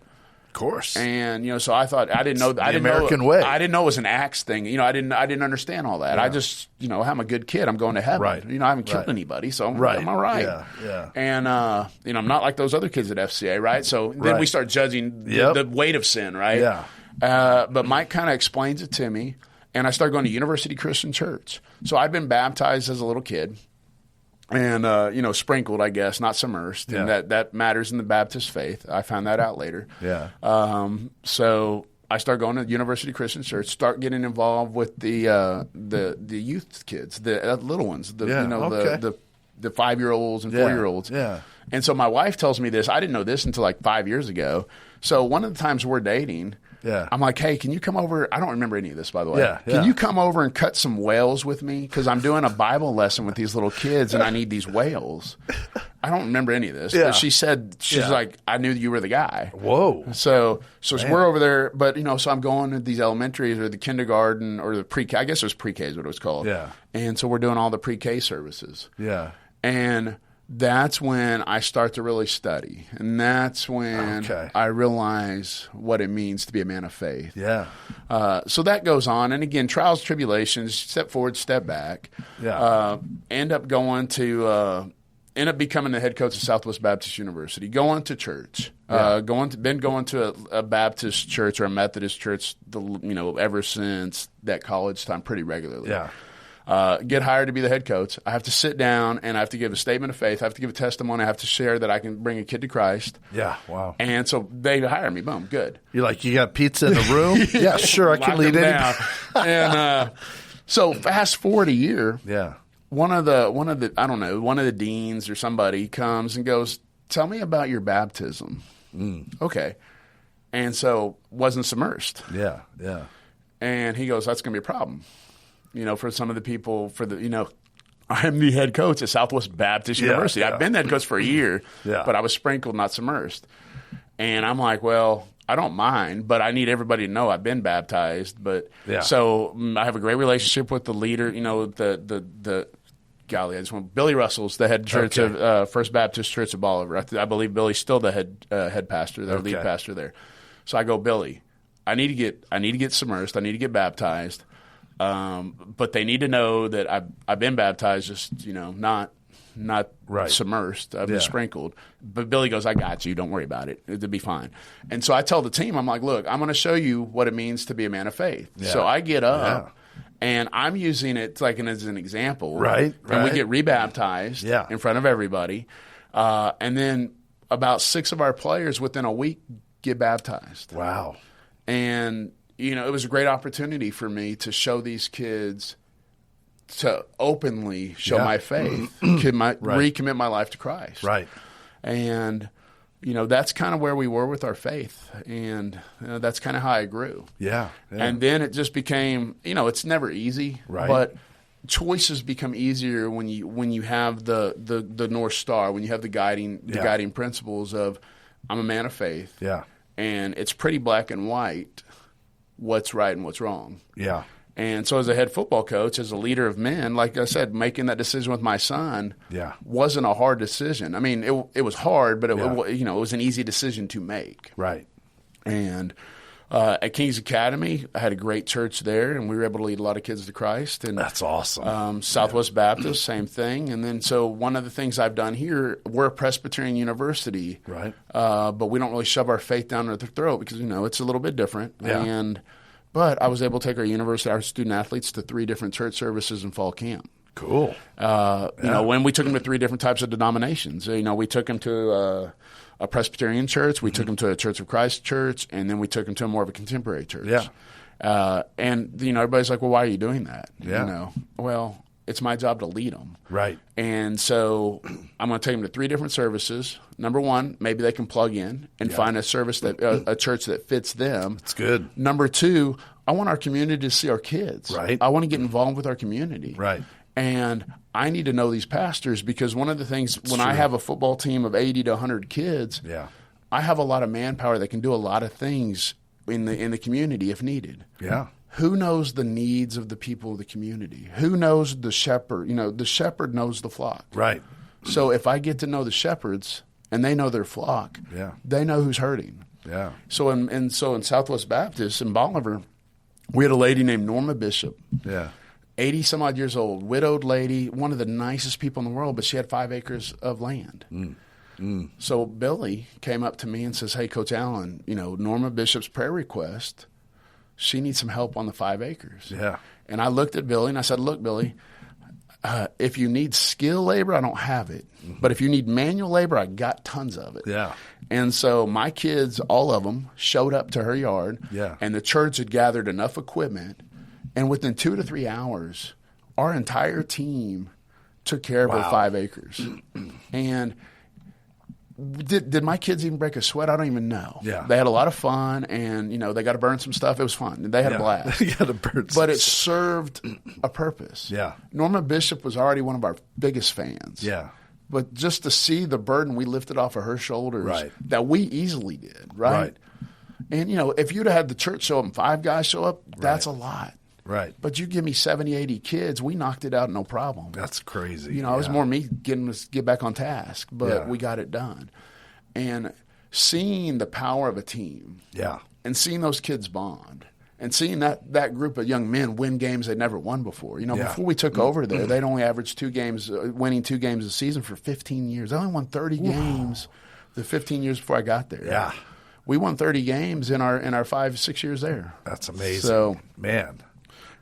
Of course. And, you know, so I thought, I didn't know American way. I didn't know it was an Acts thing. You know, I didn't understand all that. Yeah. I just, you know, I'm a good kid. I'm going to heaven. Right. You know, I haven't killed Right. anybody, so I'm Right. all right. Yeah. Yeah. And, you know, I'm not like those other kids at FCA, right? So then Right. we start judging Yep. the weight of sin, right? Yeah. But Mike kind of explains it to me, and I start going to University Christian Church. So I'd been baptized as a little kid. And, you know, sprinkled, I guess, not submersed. Yeah. And that matters in the Baptist faith. I found that out later. Yeah. So I start going to University Christian Church, start getting involved with the youth kids, the little ones, the 5-year-olds and 4-year-olds. Yeah. And so my wife tells me this. I didn't know this until like 5 years ago. So one of the times we're dating, Yeah. I'm like, hey, can you come over? I don't remember any of this, by the way. Yeah, yeah. Can you come over and cut some whales with me? Because I'm doing a Bible lesson with these little kids, and I need these whales. I don't remember any of this. Yeah. But she's Yeah. like, I knew you were the guy. Whoa. So we're over there, but, you know, so I'm going to these elementaries or the kindergarten or the pre-K. I guess it was pre-K is what it was called. Yeah. And so we're doing all the pre-K services. Yeah. And that's when I start to really study. And that's when I realize what it means to be a man of faith. Yeah. So that goes on. And again, trials, tribulations, step forward, step back. Yeah. End up becoming the head coach of Southwest Baptist University, going to church, going to a Baptist church or a Methodist church, ever since that college time pretty regularly. Yeah. Get hired to be the head coach. I have to sit down and I have to give a statement of faith. I have to give a testimony. I have to share that I can bring a kid to Christ. Yeah. Wow. And so they hire me. Boom. Good. You're like, you got pizza in the room? Yeah, sure. I can Lock lead them it. down. And so fast forward a year. Yeah. One of the deans or somebody comes and goes, tell me about your baptism. Okay. And so wasn't submersed. Yeah. Yeah. And he goes, that's going to be a problem. You know, for some of the people, I'm the head coach at Southwest Baptist University. Yeah. I've been the head coach for a year, Yeah. but I was sprinkled, not submersed. And I'm like, well, I don't mind, but I need everybody to know I've been baptized. But so I have a great relationship with the leader, you know, Billy Russell's the head church of First Baptist Church of Bolivar. I believe Billy's still the head pastor, the lead pastor there. So I go, Billy, I need to get submersed. I need to get baptized. But they need to know that I've been baptized, just, you know, not submersed. I've been sprinkled. But Billy goes, I got you. Don't worry about it. It'll be fine. And so I tell the team, I'm like, look, I'm going to show you what it means to be a man of faith. Yeah. So I get up and I'm using it as an example. Right. And we get rebaptized in front of everybody. And then about 6 of our players within a week get baptized. Wow. And you know, it was a great opportunity for me to show these kids, to openly show my faith, recommit my life to Christ. Right. And, you know, that's kind of where we were with our faith. And that's kind of how I grew. Yeah. And then it just became, you know, it's never easy. Right. But choices become easier when you have the North Star, when you have the guiding principles of, I'm a man of faith. Yeah. And it's pretty black and white what's right and what's wrong. Yeah. And so as a head football coach, as a leader of men, like I said, making that decision with my son wasn't a hard decision. I mean, it was hard, but it was an easy decision to make. Right. And at King's Academy, I had a great church there, and we were able to lead a lot of kids to Christ. And that's awesome. Southwest Baptist, same thing. And then so one of the things I've done here, we're a Presbyterian university, right? But we don't really shove our faith down their throat because, you know, it's a little bit different. Yeah. And But I was able to take our student athletes to 3 different church services in fall camp. Cool. You know, when we took them to 3 different types of denominations. You know, we took them to a Presbyterian church, we took them to a Church of Christ church, and then we took them to more of a contemporary church. Yeah. And, you know, everybody's like, well, why are you doing that? Yeah. You know, well, it's my job to lead them. Right. And so I'm going to take them to 3 different services. Number 1, maybe they can plug in and find a service that a church that fits them. It's good. Number 2, I want our community to see our kids. Right. I want to get involved with our community. Right. And I need to know these pastors, because one of the things when I have a football team of 80 to 100 kids, I have a lot of manpower that can do a lot of things in the community if needed. Yeah. Who knows the needs of the people of the community? Who knows the shepherd? You know, the shepherd knows the flock. Right. So if I get to know the shepherds and they know their flock, they know who's hurting. Yeah. So in Southwest Baptist in Bolivar, we had a lady named Norma Bishop. Yeah. 80 some odd years old, widowed lady, one of the nicest people in the world, but she had 5 acres of land. So Billy came up to me and says, hey, Coach Allen, you know, Norma Bishop's prayer request, she needs some help on the 5 acres. Yeah. And I looked at Billy and I said, look, Billy, if you need skilled labor, I don't have it. But if you need manual labor, I got tons of it. Yeah. And so my kids, all of them, showed up to her yard. Yeah. And the church had gathered enough equipment. And within 2 to 3 hours, our entire team took care of her 5 acres. And did my kids even break a sweat? I don't even know. Yeah. They had a lot of fun, and, you know, they got to burn some stuff. It was fun. They had a blast. You got to burn But it served a purpose. Yeah. Norma Bishop was already one of our biggest fans. Yeah. But just to see the burden we lifted off of her shoulders that we easily did, Right. And, you know, if you'd have had the church show up and 5 guys show up, that's a lot. Right. But you give me 70, 80 kids, we knocked it out no problem. That's crazy. You know, it was more me getting us get back on task, but we got it done. And seeing the power of a team. Yeah. And seeing those kids bond. And seeing that group of young men win games they'd never won before. You know, before we took over there, they'd only averaged 2 games, winning 2 games a season for 15 years. I only won 30 games the 15 years before I got there. Yeah. We won 30 games in our 5, 6 years there. That's amazing. So, man.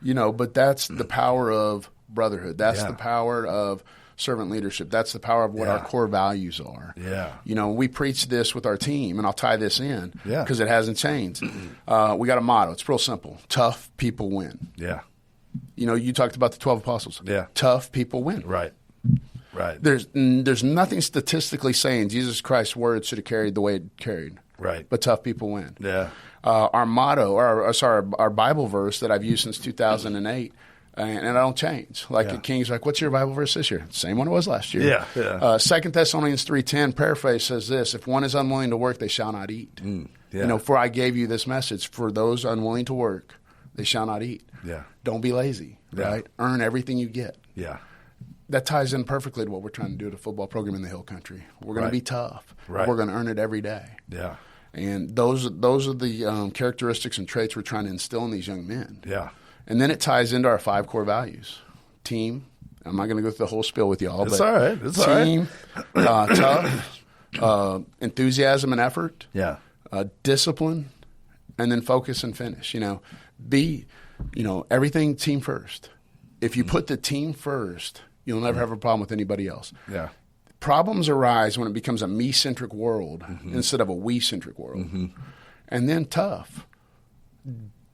You know, but that's the power of brotherhood. That's the power of servant leadership. That's the power of what our core values are. Yeah. You know, we preach this with our team, and I'll tie this in because Yeah. it hasn't changed. We got a motto. It's real simple. Tough people win. Yeah. You know, you talked about the 12 apostles. Yeah. Tough people win. Right. Right. There's nothing statistically saying Jesus Christ's words should have carried the way it carried. Right. But tough people win. Yeah. Our motto, our Bible verse that I've used since 2008, and I don't change. Like at King's, like, what's your Bible verse this year? Same one it was last year. Yeah. 2 Thessalonians 3:10, paraphrase says this: if one is unwilling to work, they shall not eat. You know, for I gave you this message, for those unwilling to work, they shall not eat. Yeah. Don't be lazy, right? Earn everything you get. Yeah. That ties in perfectly to what we're trying to do at a football program in the Hill Country. We're going to be tough. Right. We're going to earn it every day. Yeah. And those are the characteristics and traits we're trying to instill in these young men. Yeah. And then it ties into our 5 core values. Team. I'm not going to go through the whole spiel with y'all. It's but all right. It's team, all right. Tough, enthusiasm and effort. Yeah. Discipline, and then focus and finish. You know, everything team first. If you put the team first, you'll never have a problem with anybody else. Yeah. Problems arise when it becomes a me-centric world instead of a we-centric world. And then tough.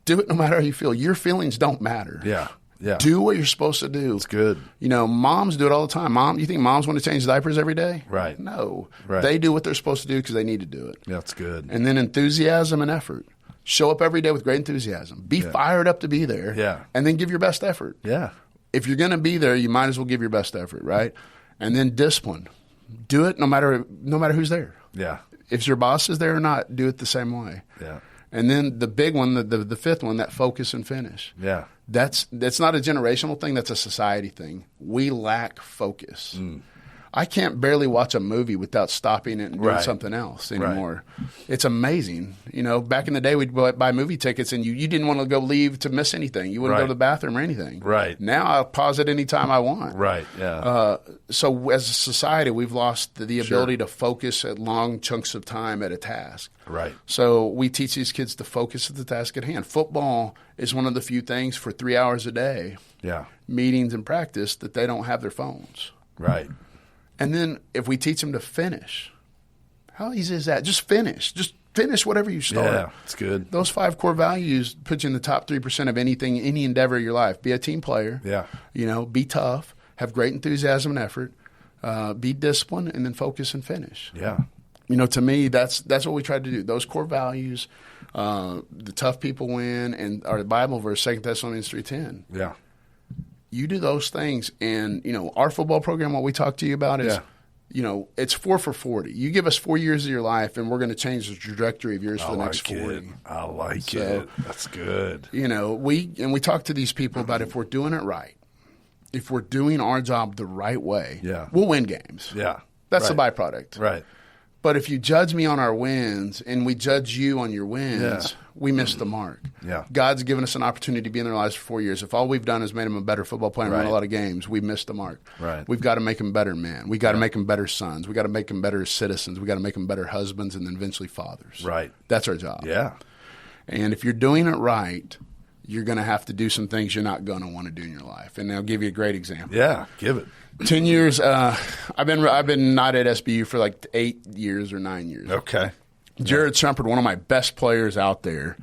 Do it no matter how you feel. Your feelings don't matter. Yeah. Yeah. Do what you're supposed to do. It's good. You know, moms do it all the time. You think moms want to change diapers every day? Right. No. Right. They do what they're supposed to do because they need to do it. That's good. And then enthusiasm and effort. Show up every day with great enthusiasm. Be fired up to be there. Yeah. And then give your best effort. Yeah. If you're going to be there, you might as well give your best effort, right? And then discipline. Do it no matter who's there. Yeah. If your boss is there or not, do it the same way. Yeah. And then the big one, the 5th one, that focus and finish. Yeah. That's not a generational thing. That's a society thing. We lack focus. I can't barely watch a movie without stopping it and doing something else anymore. Right. It's amazing. You know, back in the day, we'd buy movie tickets, and you didn't want to go leave to miss anything. You wouldn't go to the bathroom or anything. Right. Now I'll pause it anytime I want. Right, yeah. So as a society, we've lost the ability to focus at long chunks of time at a task. Right. So we teach these kids to focus at the task at hand. Football is one of the few things for 3 hours a day, meetings and practice, that they don't have their phones. Right. And then if we teach them to finish, how easy is that? Just finish. Just finish whatever you start. Yeah, it's good. Those 5 core values put you in the top 3% of anything, any endeavor of your life. Be a team player. Yeah. You know, be tough, have great enthusiasm and effort, be disciplined, and then focus and finish. Yeah. You know, to me, that's what we try to do. Those core values, the tough people win, and our Bible verse, 2 Thessalonians 3:10. Yeah. You do those things, and, you know, our football program, what we talk to you about is, you know, it's 4 for 40. You give us 4 years of your life, and we're going to change the trajectory of yours for the next 40. I like it. That's good. You know, we talk to these people about if we're doing it right, if we're doing our job the right way, we'll win games. Yeah. That's the byproduct. Right. But if you judge me on our wins and we judge you on your wins, we miss the mark. Yeah. God's given us an opportunity to be in their lives for 4 years. If all we've done is made them a better football player and won a lot of games, we've missed the mark. Right. We've got to make them better men. We've got to make them better sons. We've got to make them better citizens. We've got to make them better husbands and then eventually fathers. Right. That's our job. Yeah. And if you're doing it right, you're going to have to do some things you're not going to want to do in your life. And I'll give you a great example. Yeah, give it. 10 years. I've been not at SBU for like 8 years or 9 years. Okay. Jared Shumpert, one of my best players out there,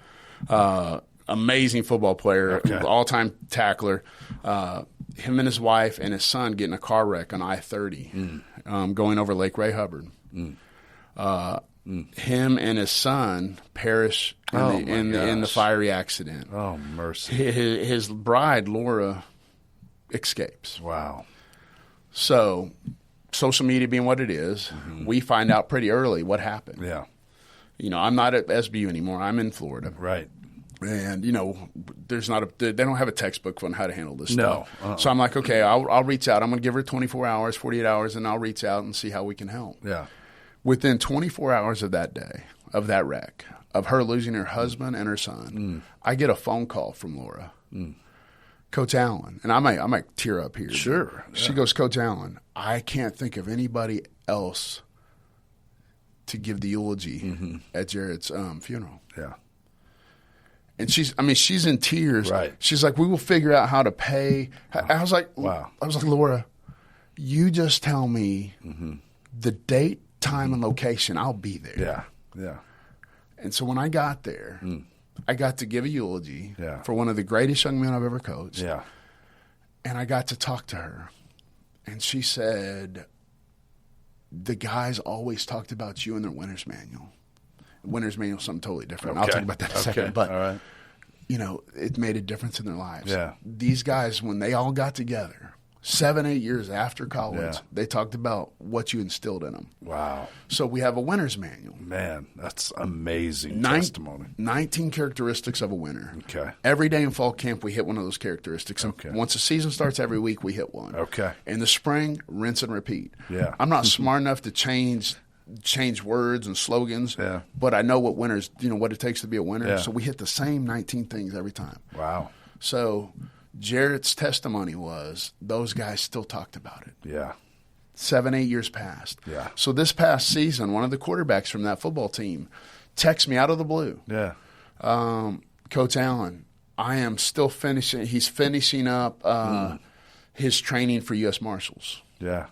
amazing football player, all-time tackler. Him and his wife and his son get in a car wreck on I-30 going over Lake Ray Hubbard. Him and his son perish in the fiery accident. Oh, mercy. His bride, Laura, escapes. Wow. So, social media being what it is, we find out pretty early what happened. Yeah. You know, I'm not at SBU anymore. I'm in Florida. Right. And, you know, they don't have a textbook on how to handle this stuff. No. So I'm like, okay, I'll reach out. I'm going to give her 24 hours, 48 hours, and I'll reach out and see how we can help. Yeah. Within 24 hours of that day, of that wreck, of her losing her husband and her son, I get a phone call from Laura. Coach Allen, and I might tear up here. Sure. She goes, Coach Allen, I can't think of anybody else to give the eulogy at Jared's funeral. Yeah. And she's in tears. Right. She's like, we will figure out how to pay. I was like, wow. I was like, Laura, you just tell me the date, time, and location. I'll be there. Yeah. Yeah. And so when I got there, I got to give a eulogy for one of the greatest young men I've ever coached. Yeah. And I got to talk to her. And she said, the guys always talked about you in their winner's manual. Winner's manual is something totally different. I'll talk about that in a second. But, all right. you know, it made a difference in their lives. Yeah. These guys, when they all got together, 7, 8 years after college, they talked about what you instilled in them. Wow. So we have a winner's manual. Man, that's amazing testimony. 19 characteristics of a winner. Okay. Every day in fall camp, we hit one of those characteristics. Okay. Once the season starts every week, we hit one. Okay. In the spring, rinse and repeat. Yeah. I'm not smart enough to change words and slogans, but I know what winners, what it takes to be a winner. Yeah. So we hit the same 19 things every time. Wow. So Jarrett's testimony was those guys still talked about it. Yeah. 7, 8 years passed. Yeah. So this past season, one of the quarterbacks from that football team texts me out of the blue. Yeah. Coach Allen, I am still finishing. He's finishing up his training for U.S. Marshals. Yeah.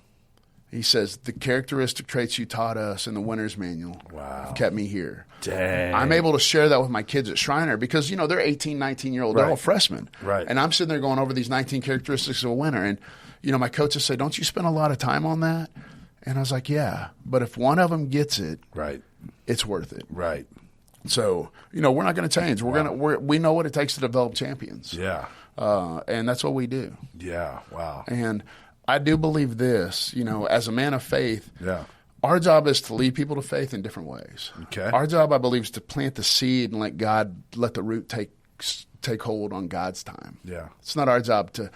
He says, the characteristic traits you taught us in the winner's manual have kept me here. Dang. I'm able to share that with my kids at Schreiner because, they're 18, 19-year-old. They're all freshmen. Right. And I'm sitting there going over these 19 characteristics of a winner. And, my coaches say, don't you spend a lot of time on that? And I was like, yeah. But if one of them gets it, it's worth it. Right. So, we're not going to change. We know what it takes to develop champions. Yeah. And that's what we do. Yeah. Wow. And I do believe this, as a man of faith, our job is to lead people to faith in different ways. Okay. Our job, I believe, is to plant the seed and let the root take hold on God's time. Yeah. It's not our job to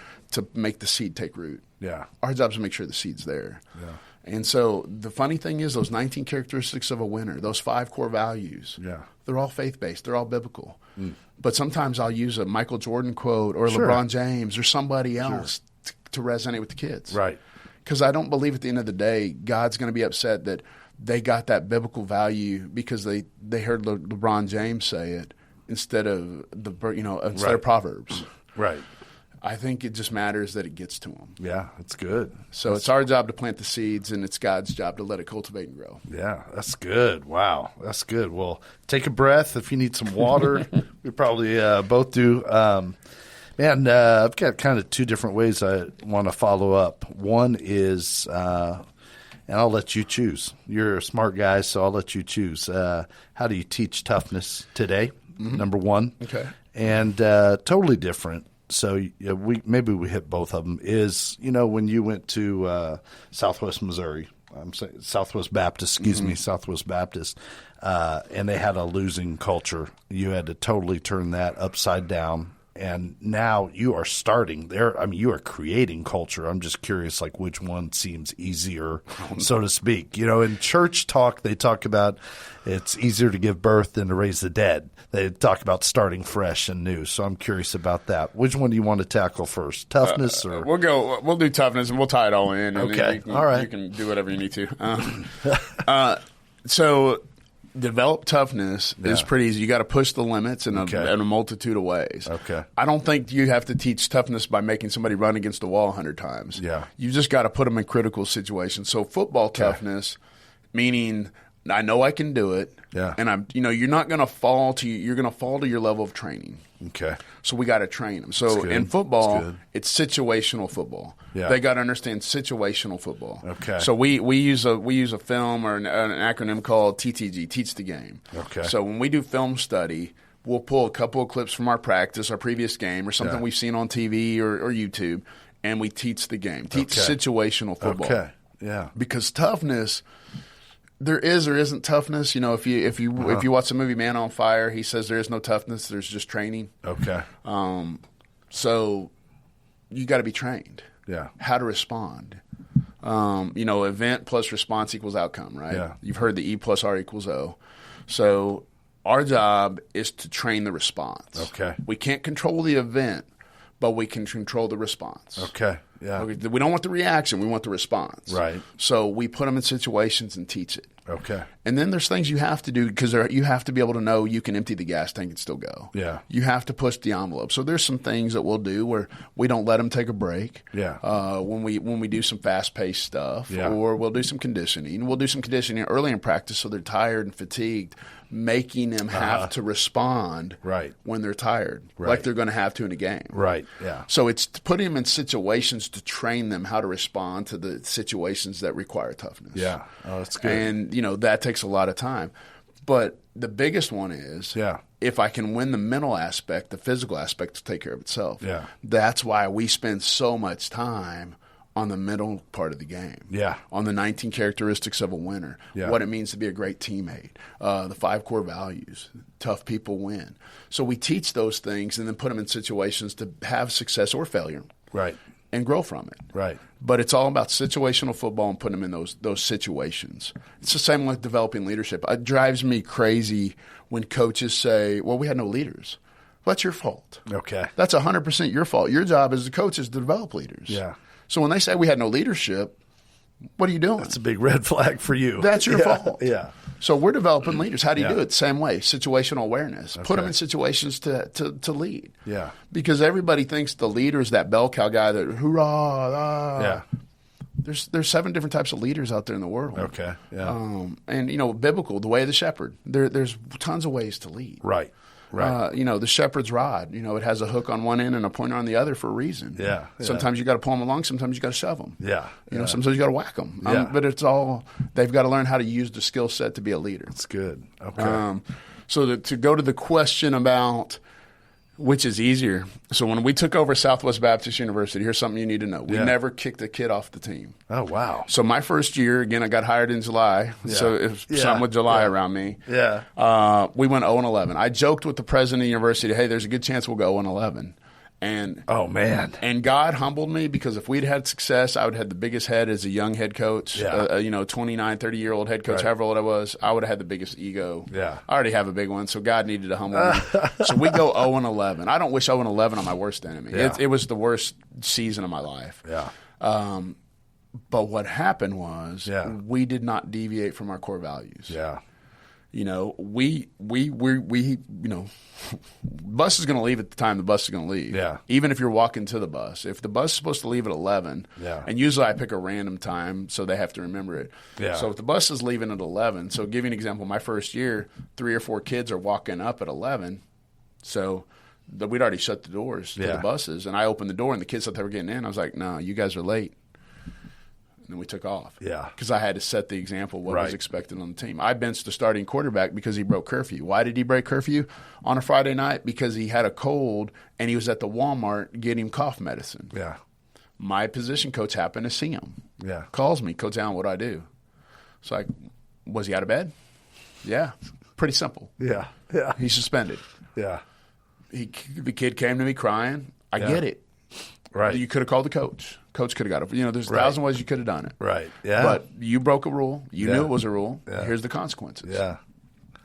make the seed take root. Yeah. Our job is to make sure the seed's there. Yeah. And so the funny thing is those 19 characteristics of a winner, those 5 core values, they're all faith-based. They're all biblical. But sometimes I'll use a Michael Jordan quote or LeBron James or somebody else to resonate with the kids. Right. Because I don't believe at the end of the day God's going to be upset that they got that biblical value because they heard LeBron James say it instead of of Proverbs. Right. I think it just matters that it gets to them. Yeah, that's good. So it's our job to plant the seeds, and it's God's job to let it cultivate and grow. Yeah, that's good. Wow, that's good. Well, take a breath if you need some water. We probably both do. I've got kind of 2 different ways I want to follow up. One is, and I'll let you choose. You're a smart guy, so I'll let you choose. How do you teach toughness today? Number 1. Okay. And totally different. So we hit both of them. Is when you went to Southwest Missouri, I'm saying Southwest Baptist, Southwest Baptist, and they had a losing culture. You had to totally turn that upside down. And now you are starting there. I mean, you are creating culture. I'm just curious, like, which one seems easier, so to speak. In church talk, they talk about it's easier to give birth than to raise the dead. They talk about starting fresh and new. So I'm curious about that. Which one do you want to tackle first? Toughness or we'll do toughness and we'll tie it all in. And okay. All right. You can do whatever you need to. So develop toughness is pretty easy. You got to push the limits in a multitude of ways. Okay. I don't think you have to teach toughness by making somebody run against the wall 100 times. Yeah. You just got to put them in critical situations. So football toughness, meaning I know I can do it. Yeah. And you're not going to fall to you're going to fall to your level of training. Okay. So we got to train them. So in football, it's situational football. Yeah. They got to understand situational football. Okay. So we use a film or an acronym called TTG, Teach the Game. Okay. So when we do film study, we'll pull a couple of clips from our practice, our previous game, or something we've seen on TV or YouTube, and we teach the game. Teach situational football. Okay. Yeah. Because toughness. There is or isn't toughness. If you watch the movie Man on Fire, he says there is no toughness. There's just training. Okay. So you got to be trained. Yeah. How to respond. Event plus response equals outcome, right? Yeah. You've heard the E plus R equals O. So our job is to train the response. Okay. We can't control the event, but we can control the response. Okay. Yeah. We don't want the reaction. We want the response. Right. So we put them in situations and teach it. Okay. And then there's things you have to do because you have to be able to know you can empty the gas tank and still go. Yeah. You have to push the envelope. So there's some things that we'll do where we don't let them take a break. Yeah. When we do some fast-paced stuff, Yeah. or we'll do some conditioning. We'll do some conditioning early in practice so they're tired and fatigued, making them have to respond when they're tired, like they're going to have to in a game. Right. Yeah. So it's putting them in situations to train them how to respond to the situations that require toughness. Yeah. Oh, that's good. And, that takes a lot of time. But the biggest one is if I can win the mental aspect, the physical aspect will take care of itself. Yeah. That's why we spend so much time on the mental part of the game. Yeah. On the 19 characteristics of a winner. Yeah. What it means to be a great teammate. The 5 core values. Tough people win. So we teach those things and then put them in situations to have success or failure. Right. And grow from it. Right. But it's all about situational football and putting them in those situations. It's the same with developing leadership. It drives me crazy when coaches say, well, we had no leaders. Well, that's your fault. Okay. That's 100% your fault. Your job as a coach is to develop leaders. Yeah. So when they say we had no leadership, what are you doing? That's a big red flag for you. That's your fault. Yeah. So we're developing leaders. How do you do it? Same way, situational awareness. Put them in situations to lead. Yeah. Because everybody thinks the leader is that bell cow guy that hoorah. Yeah. There's 7 different types of leaders out there in the world. Okay. Yeah. And biblical, the way of the shepherd. There's tons of ways to lead. Right. Right. The shepherd's rod. It has a hook on one end and a pointer on the other for a reason. Yeah. Sometimes you got to pull them along. Sometimes you got to shove them. Yeah. Sometimes you got to whack them. Yeah. But it's all they've got to learn how to use the skill set to be a leader. That's good. Okay. So to go to the question about which is easier. So when we took over Southwest Baptist University, here's something you need to know. We never kicked a kid off the team. Oh, wow. So my first year, again, I got hired in July. Yeah. So it was something with July around me. Yeah. We went 0-11. I joked with the president of the university, hey, there's a good chance we'll go 0-11. And oh, man. And God humbled me, because if we'd had success, I would have had the biggest head as a young head coach, 29, 30-year-old head coach, however old I was. I would have had the biggest ego. Yeah. I already have a big one, so God needed to humble me. So we go 0-11. I don't wish 0-11 on my worst enemy. Yeah. It was the worst season of my life. Yeah. But what happened was we did not deviate from our core values. Yeah. You know, we bus is going to leave at the time the bus is going to leave. Yeah. Even if you're walking to the bus. If the bus is supposed to leave at 11, and usually I pick a random time so they have to remember it. Yeah. So if the bus is leaving at 11, so give you an example, my first year, 3 or 4 kids are walking up at 11. So we'd already shut the doors to the buses, and I opened the door, and the kids thought they were getting in. I was like, no, you guys are late. And then we took off. Yeah. Because I had to set the example of what was expected on the team. I benched the starting quarterback because he broke curfew. Why did he break curfew on a Friday night? Because he had a cold and he was at the Walmart getting cough medicine. Yeah. My position coach happened to see him. Yeah. Calls me, Coach Allen, what do I do? It's like, was he out of bed? Yeah. Pretty simple. Yeah. Yeah. He's suspended. Yeah. The kid came to me crying. I get it. Right. You could have called the coach. Coach could have got it. You know, there's 1,000 ways you could have done it. Right. Yeah. But you broke a rule. You knew it was a rule. Yeah. Here's the consequences. Yeah.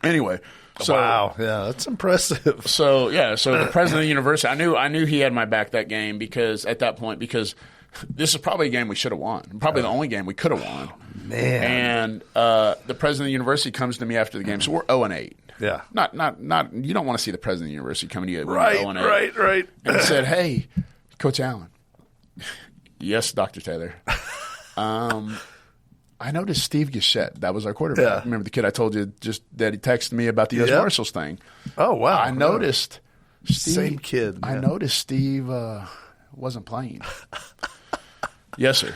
Anyway. So, wow. Yeah, that's impressive. So the president of the university, I knew he had my back that game, because at that point, because this is probably a game we should have won. Probably the only game we could have won. Man. And the president of the university comes to me after the game. So we're 0-8. Yeah. Not. You don't want to see the president of the university coming to you when right, you're 0-8. Right. And he said, "Hey, Coach Allen." Yes, Dr. Taylor. I noticed Steve Gishette. That was our quarterback. Yeah. Remember the kid I told you just that he texted me about the U.S. Marshals thing? Oh, wow. I noticed Steve. Same kid. I noticed Steve wasn't playing. Yes, sir.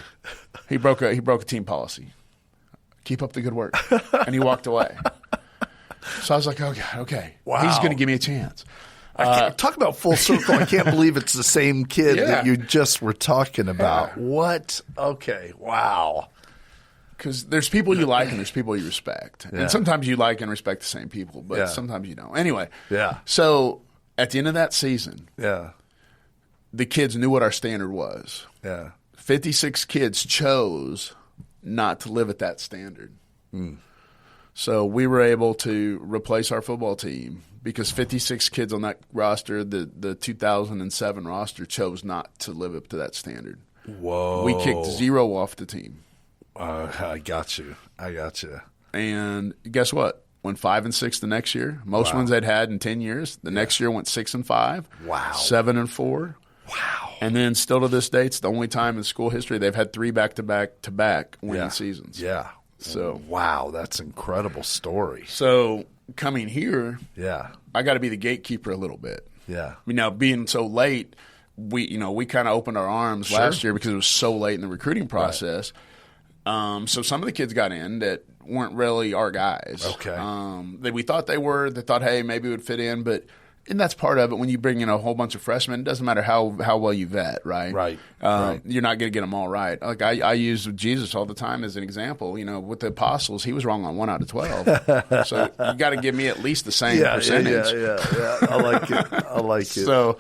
He broke a team policy. Keep up the good work. And he walked away. So I was like, okay. Wow. He's going to give me a chance. Talk about full circle. I can't believe it's the same kid that you just were talking about. Yeah. What? Okay. Wow. Because there's people you like and there's people you respect. Yeah. And sometimes you like and respect the same people, but sometimes you don't. Anyway. Yeah. So at the end of that season, the kids knew what our standard was. Yeah. 56 kids chose not to live at that standard. So we were able to replace our football team because 56 kids on that roster, the 2007 roster, chose not to live up to that standard. Whoa. We kicked 0 off the team. I got you. And guess what? Went 5-6 the next year. Most ones they'd had in 10 years. The next year went 6-5. Wow. 7-4. Wow. And then still to this day, it's the only time in school history they've had 3 back-to-back winning seasons. Yeah. So wow, that's an incredible story. So coming here, I got to be the gatekeeper a little bit. Yeah. I mean, now being so late, we kind of opened our arms last year because it was so late in the recruiting process. Right. So some of the kids got in that weren't really our guys. Okay. That we thought they were. They thought, hey, maybe it would fit in, and that's part of it. When you bring in a whole bunch of freshmen, it doesn't matter how well you vet, right? Right. You're not going to get them all right. Like I use Jesus all the time as an example. You know, with the apostles, he was wrong on 1 out of 12. So you got to give me at least the same percentage. Yeah. I like it. So,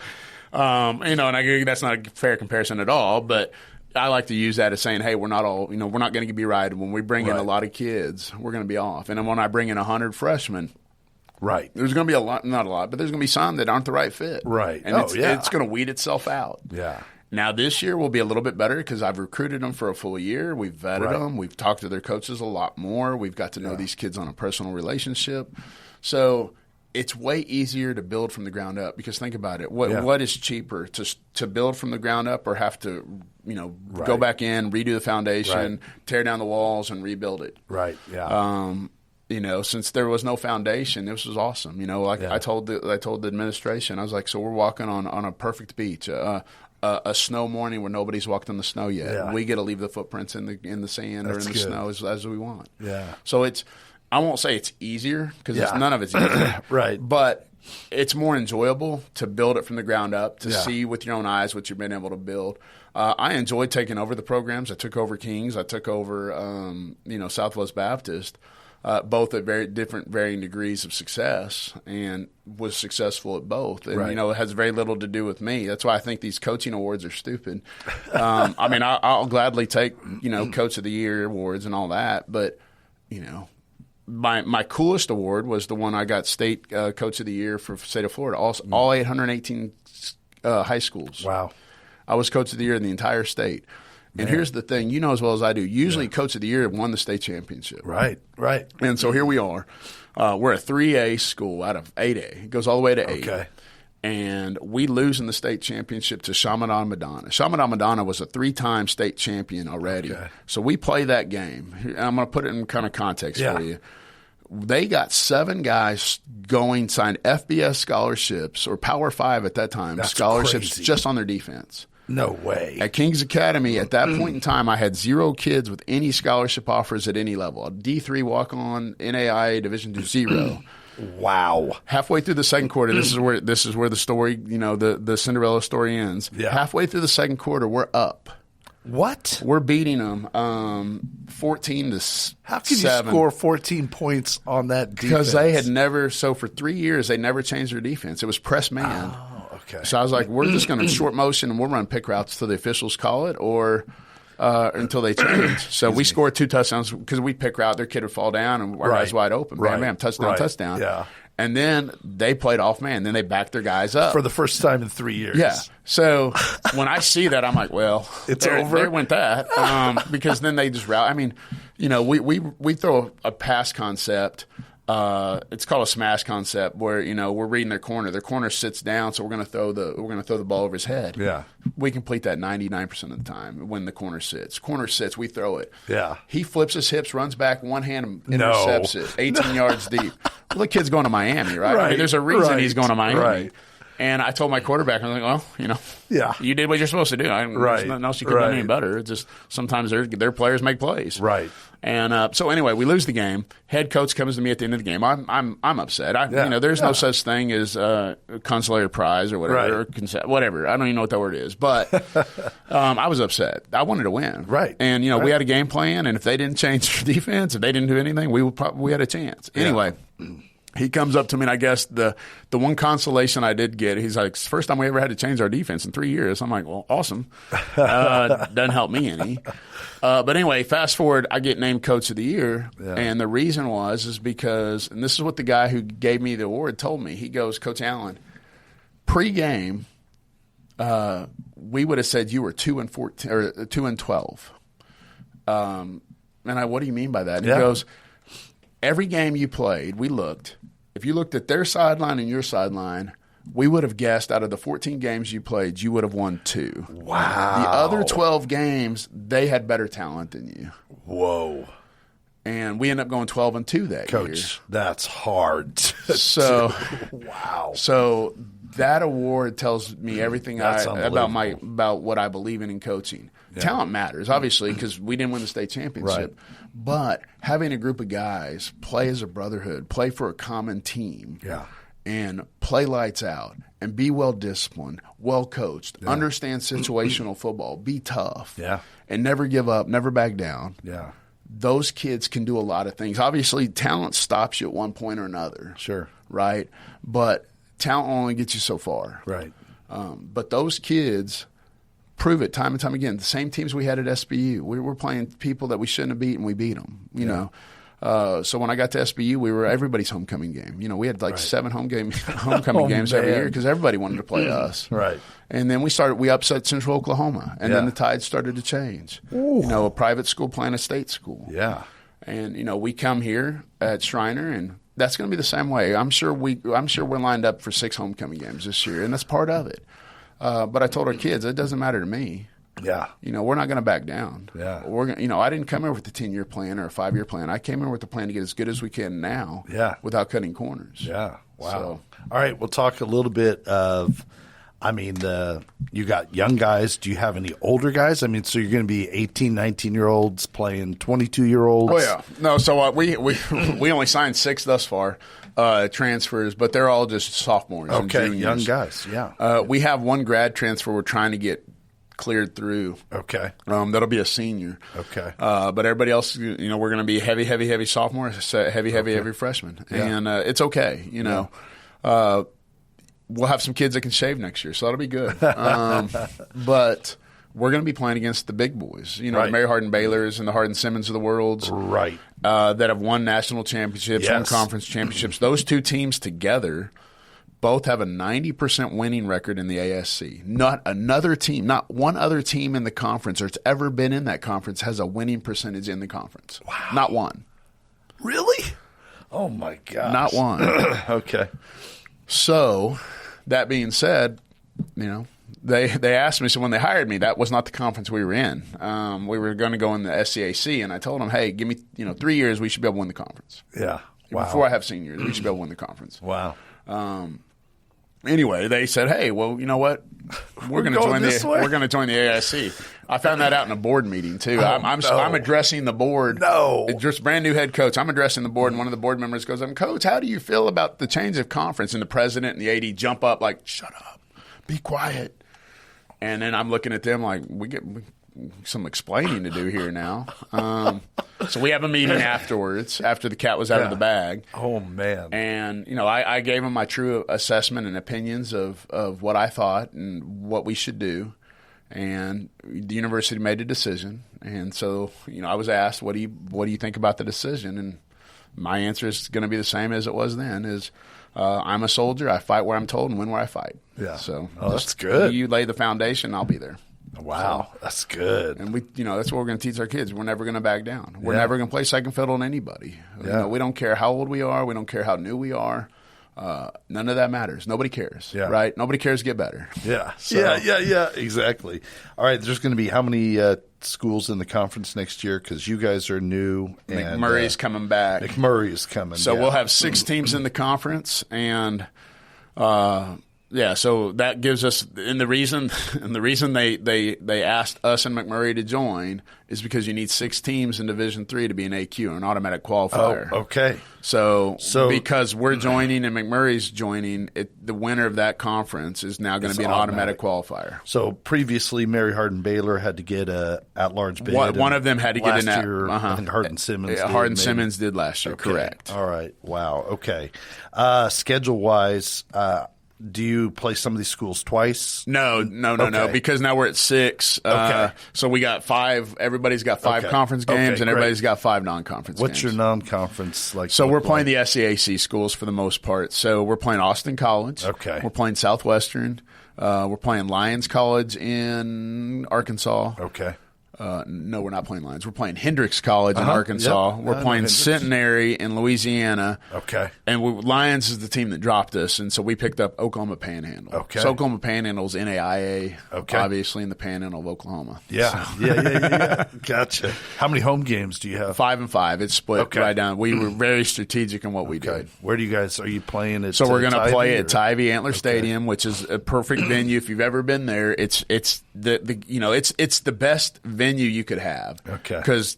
and that's not a fair comparison at all, but I like to use that as saying, hey, we're not going to be right. When we bring in a lot of kids, we're going to be off. And then when I bring in 100 freshmen, right, there's going to be a lot, not a lot, but there's going to be some that aren't the right fit. Right. And it's going to weed itself out. Yeah. Now this year will be a little bit better because I've recruited them for a full year. We've vetted them. We've talked to their coaches a lot more. We've got to know these kids on a personal relationship. So it's way easier to build from the ground up because think about it. What is cheaper, to build from the ground up or have to go back in, redo the foundation, tear down the walls, and rebuild it? Right. Yeah. Since there was no foundation, this was awesome. I told the administration, I was like, so we're walking on a perfect beach, a snow morning where nobody's walked on the snow yet. Yeah. We get to leave the footprints in the sand or in the snow as we want. Yeah. So I won't say it's easier because none of it's easy. Right. But it's more enjoyable to build it from the ground up, to see with your own eyes what you've been able to build. I enjoyed taking over the programs. I took over Kings. I took over Southwest Baptist. both at very different, varying degrees of success, and was successful at both. And, it has very little to do with me. That's why I think these coaching awards are stupid. I mean, I'll gladly take, Coach of the Year awards and all that. But, my coolest award was the one I got state Coach of the Year for the state of Florida, all 818 high schools. Wow. I was Coach of the Year in the entire state. And here's the thing, as well as I do, usually Coach of the Year won the state championship. Right. And so here we are. We're a 3A school out of 8A. It goes all the way to 8. Okay. And we lose in the state championship to Chaminade Madonna. Chaminade Madonna was a 3-time state champion already. Okay. So we play that game. I'm going to put it in kind of context for you. They got 7 guys signed FBS scholarships, or Power 5 at that time, scholarships crazy. Just on their defense. No way. At Kings Academy, at that point in time, I had 0 kids with any scholarship offers at any level. A D3 walk-on, NAIA Division II, 0. Wow. Halfway through the second quarter, this is where the story, the Cinderella story ends. Yeah. Halfway through the second quarter, we're up. What? We're beating them 14 to 7. How can you score 14 points on that defense? Because they had never – so for 3 years, they never changed their defense. It was press man. Oh. Okay. So I was like, we're just going to short motion and we'll run pick routes till the officials call it, or until they change. So we scored 2 touchdowns because we pick route. Their kid would fall down and our guy's wide open. Bam, bam, touchdown. Yeah. And then they played off man. Then they backed their guys up. For the first time in 3 years. Yeah. So when I see that, I'm like, well, it's over. There went that. Because then they just route. I mean, we throw a pass concept. It's called a smash concept where, we're reading their corner. Their corner sits down, so we're going to throw the ball over his head. Yeah. We complete that 99% of the time when the corner sits. Corner sits, we throw it. Yeah. He flips his hips, runs back one hand, and intercepts it 18 yards deep. Well, the kid's going to Miami, right? I mean, there's a reason he's going to Miami. Right. And I told my quarterback, I was like, well, you did what you're supposed to do. There's nothing else you could have done any better. It's just sometimes their players make plays. Right. And so anyway, we lose the game. Head coach comes to me at the end of the game. I'm upset. There's no such thing as consolation prize or whatever, or whatever. I don't even know what that word is. But I was upset. I wanted to win. Right. And we had a game plan, and if they didn't change their defense, if they didn't do anything, we had a chance. Anyway. He comes up to me, and I guess the one consolation I did get, he's like, it's the first time we ever had to change our defense in 3 years. I'm like, well, awesome. Doesn't help me any. But anyway, fast forward, I get named Coach of the Year, and the reason is because, and this is what the guy who gave me the award told me. He goes, Coach Allen, pre-game, we would have said you were 2-14 or 2-12. And what do you mean by that? And he goes, every game you played, we looked. If you looked at their sideline and your sideline, we would have guessed out of the 14 games you played, you would have won 2. Wow. The other 12 games, they had better talent than you. Whoa. And we ended up going 12-2 that year. Coach, that's hard. Wow. So that award tells me everything about what I believe in coaching. Yeah. Talent matters, obviously, because we didn't win the state championship. Right. But having a group of guys play as a brotherhood, play for a common team, and play lights out, and be well disciplined, well coached, understand situational football, be tough, and never give up, never back down. Yeah. Those kids can do a lot of things. Obviously, talent stops you at one point or another. Sure. Right? But talent only gets you so far. Right. But those kids prove it time and time again. The same teams we had at SBU. We were playing people that we shouldn't have beat, and we beat them, you know. So when I got to SBU, we were everybody's homecoming game. We had like 7 homecoming games every year because everybody wanted to play us. Right. And then we upset Central Oklahoma, and then the tide started to change. Ooh. A private school playing a state school. Yeah. And we come here at Schreiner, and that's going to be the same way. I'm sure we're lined up for 6 homecoming games this year, and that's part of it. But I told our kids it doesn't matter to me. Yeah. We're not going to back down. Yeah. We're gonna, I didn't come here with a 10-year plan or a 5-year plan. I came here with the plan to get as good as we can now. Yeah. Without cutting corners. Yeah. Wow. So, all right. We'll talk a little bit of. You got young guys. Do you have any older guys? So you're going to be 18, 19-year-olds playing 22-year-olds? Oh, yeah. No, so we only signed 6 thus far, transfers, but they're all just sophomores and juniors. Young guys, yeah. We have one grad transfer we're trying to get cleared through. Okay. That'll be a senior. Okay. But everybody else, we're going to be heavy sophomore, heavy freshman. Yeah. And it's okay, We'll have some kids that can shave next year, so that'll be good. But we're going to be playing against the big boys, Right. Mary Hardin Baylors and the Hardin Simmons of the world, Right. That have won national championships, Yes. won conference championships. Those two teams together both have a 90% winning record in the ASC. Not one other team in the conference or it's ever been in that conference has a winning percentage in the conference. Wow. Not one. Really? Oh, my gosh. Not one. Okay. So, that being said, they asked me, so when they hired me, that was not the conference we were in. We were going to go in the SCAC, and I told them, hey, give me 3 years, we should be able to win the conference. Yeah. Wow. Before I have seniors, we should be able to win the conference. Wow. Anyway, they said, hey, well, you know what? We're going to join the ASC. I found that out in a board meeting, too. I'm addressing the board. No. It's just brand new head coach. I'm addressing the board, and one of the board members goes, Coach, how do you feel about the change of conference? And the president and the AD jump up like, shut up, be quiet. And then I'm looking at them like, we get some explaining to do here now. So we have a meeting afterwards, after the cat was out of the bag. Oh, man. And, I gave them my true assessment and opinions of what I thought and what we should do. And the university made a decision. And so, I was asked, what do you think about the decision? And my answer is going to be the same as it was then, is I'm a soldier. I fight where I'm told and win where I fight. Yeah. So that's good. You lay the foundation, I'll be there. Wow, that's good. And that's what we're going to teach our kids. We're never going to back down. We're never going to play second fiddle to anybody. Yeah. We don't care how old we are. We don't care how new we are. None of that matters. Nobody cares, right? Nobody cares to get better. Yeah. So, Yeah, exactly. All right, there's going to be how many schools in the conference next year? Because you guys are new. And McMurray's coming back. McMurray is coming. So we'll have 6 teams in the conference, and so that gives us, and the reason they asked us and McMurray to join is because you need 6 teams in Division III to be an AQ, an automatic qualifier. Oh, okay. So because we're joining and McMurray's joining, the winner of that conference is now going to be an automatic qualifier. So previously, Mary Hardin Baylor had to get a at-large bid. One of them had to get an last year. I think Hardin Simmons. Simmons did last year. Okay. Correct. All right. Wow. Okay. Schedule-wise. Do you play some of these schools twice? No, because now we're at 6. Okay. So we got 5. Everybody's got 5 conference games, and everybody's got 5 non-conference games. What's your non-conference like? So we're playing the SCAC schools for the most part. So we're playing Austin College. Okay. We're playing Southwestern. We're playing Lions College in Arkansas. Okay. No, we're not playing Lions. We're playing Hendrix College in Arkansas. Yep. We're playing Centenary in Louisiana. Okay. And Lions is the team that dropped us, and so we picked up Oklahoma Panhandle. Okay. So Oklahoma Panhandle is NAIA, obviously in the Panhandle of Oklahoma. Yeah. So. Yeah. Gotcha. How many home games do you have? 5 and 5. It's split right down. We were very strategic in what we did. Where do you guys, are you playing at? So we're going to play at Tybee Antler Stadium, which is a perfect venue. If you've ever been there, it's the best venue you could have. Okay. Because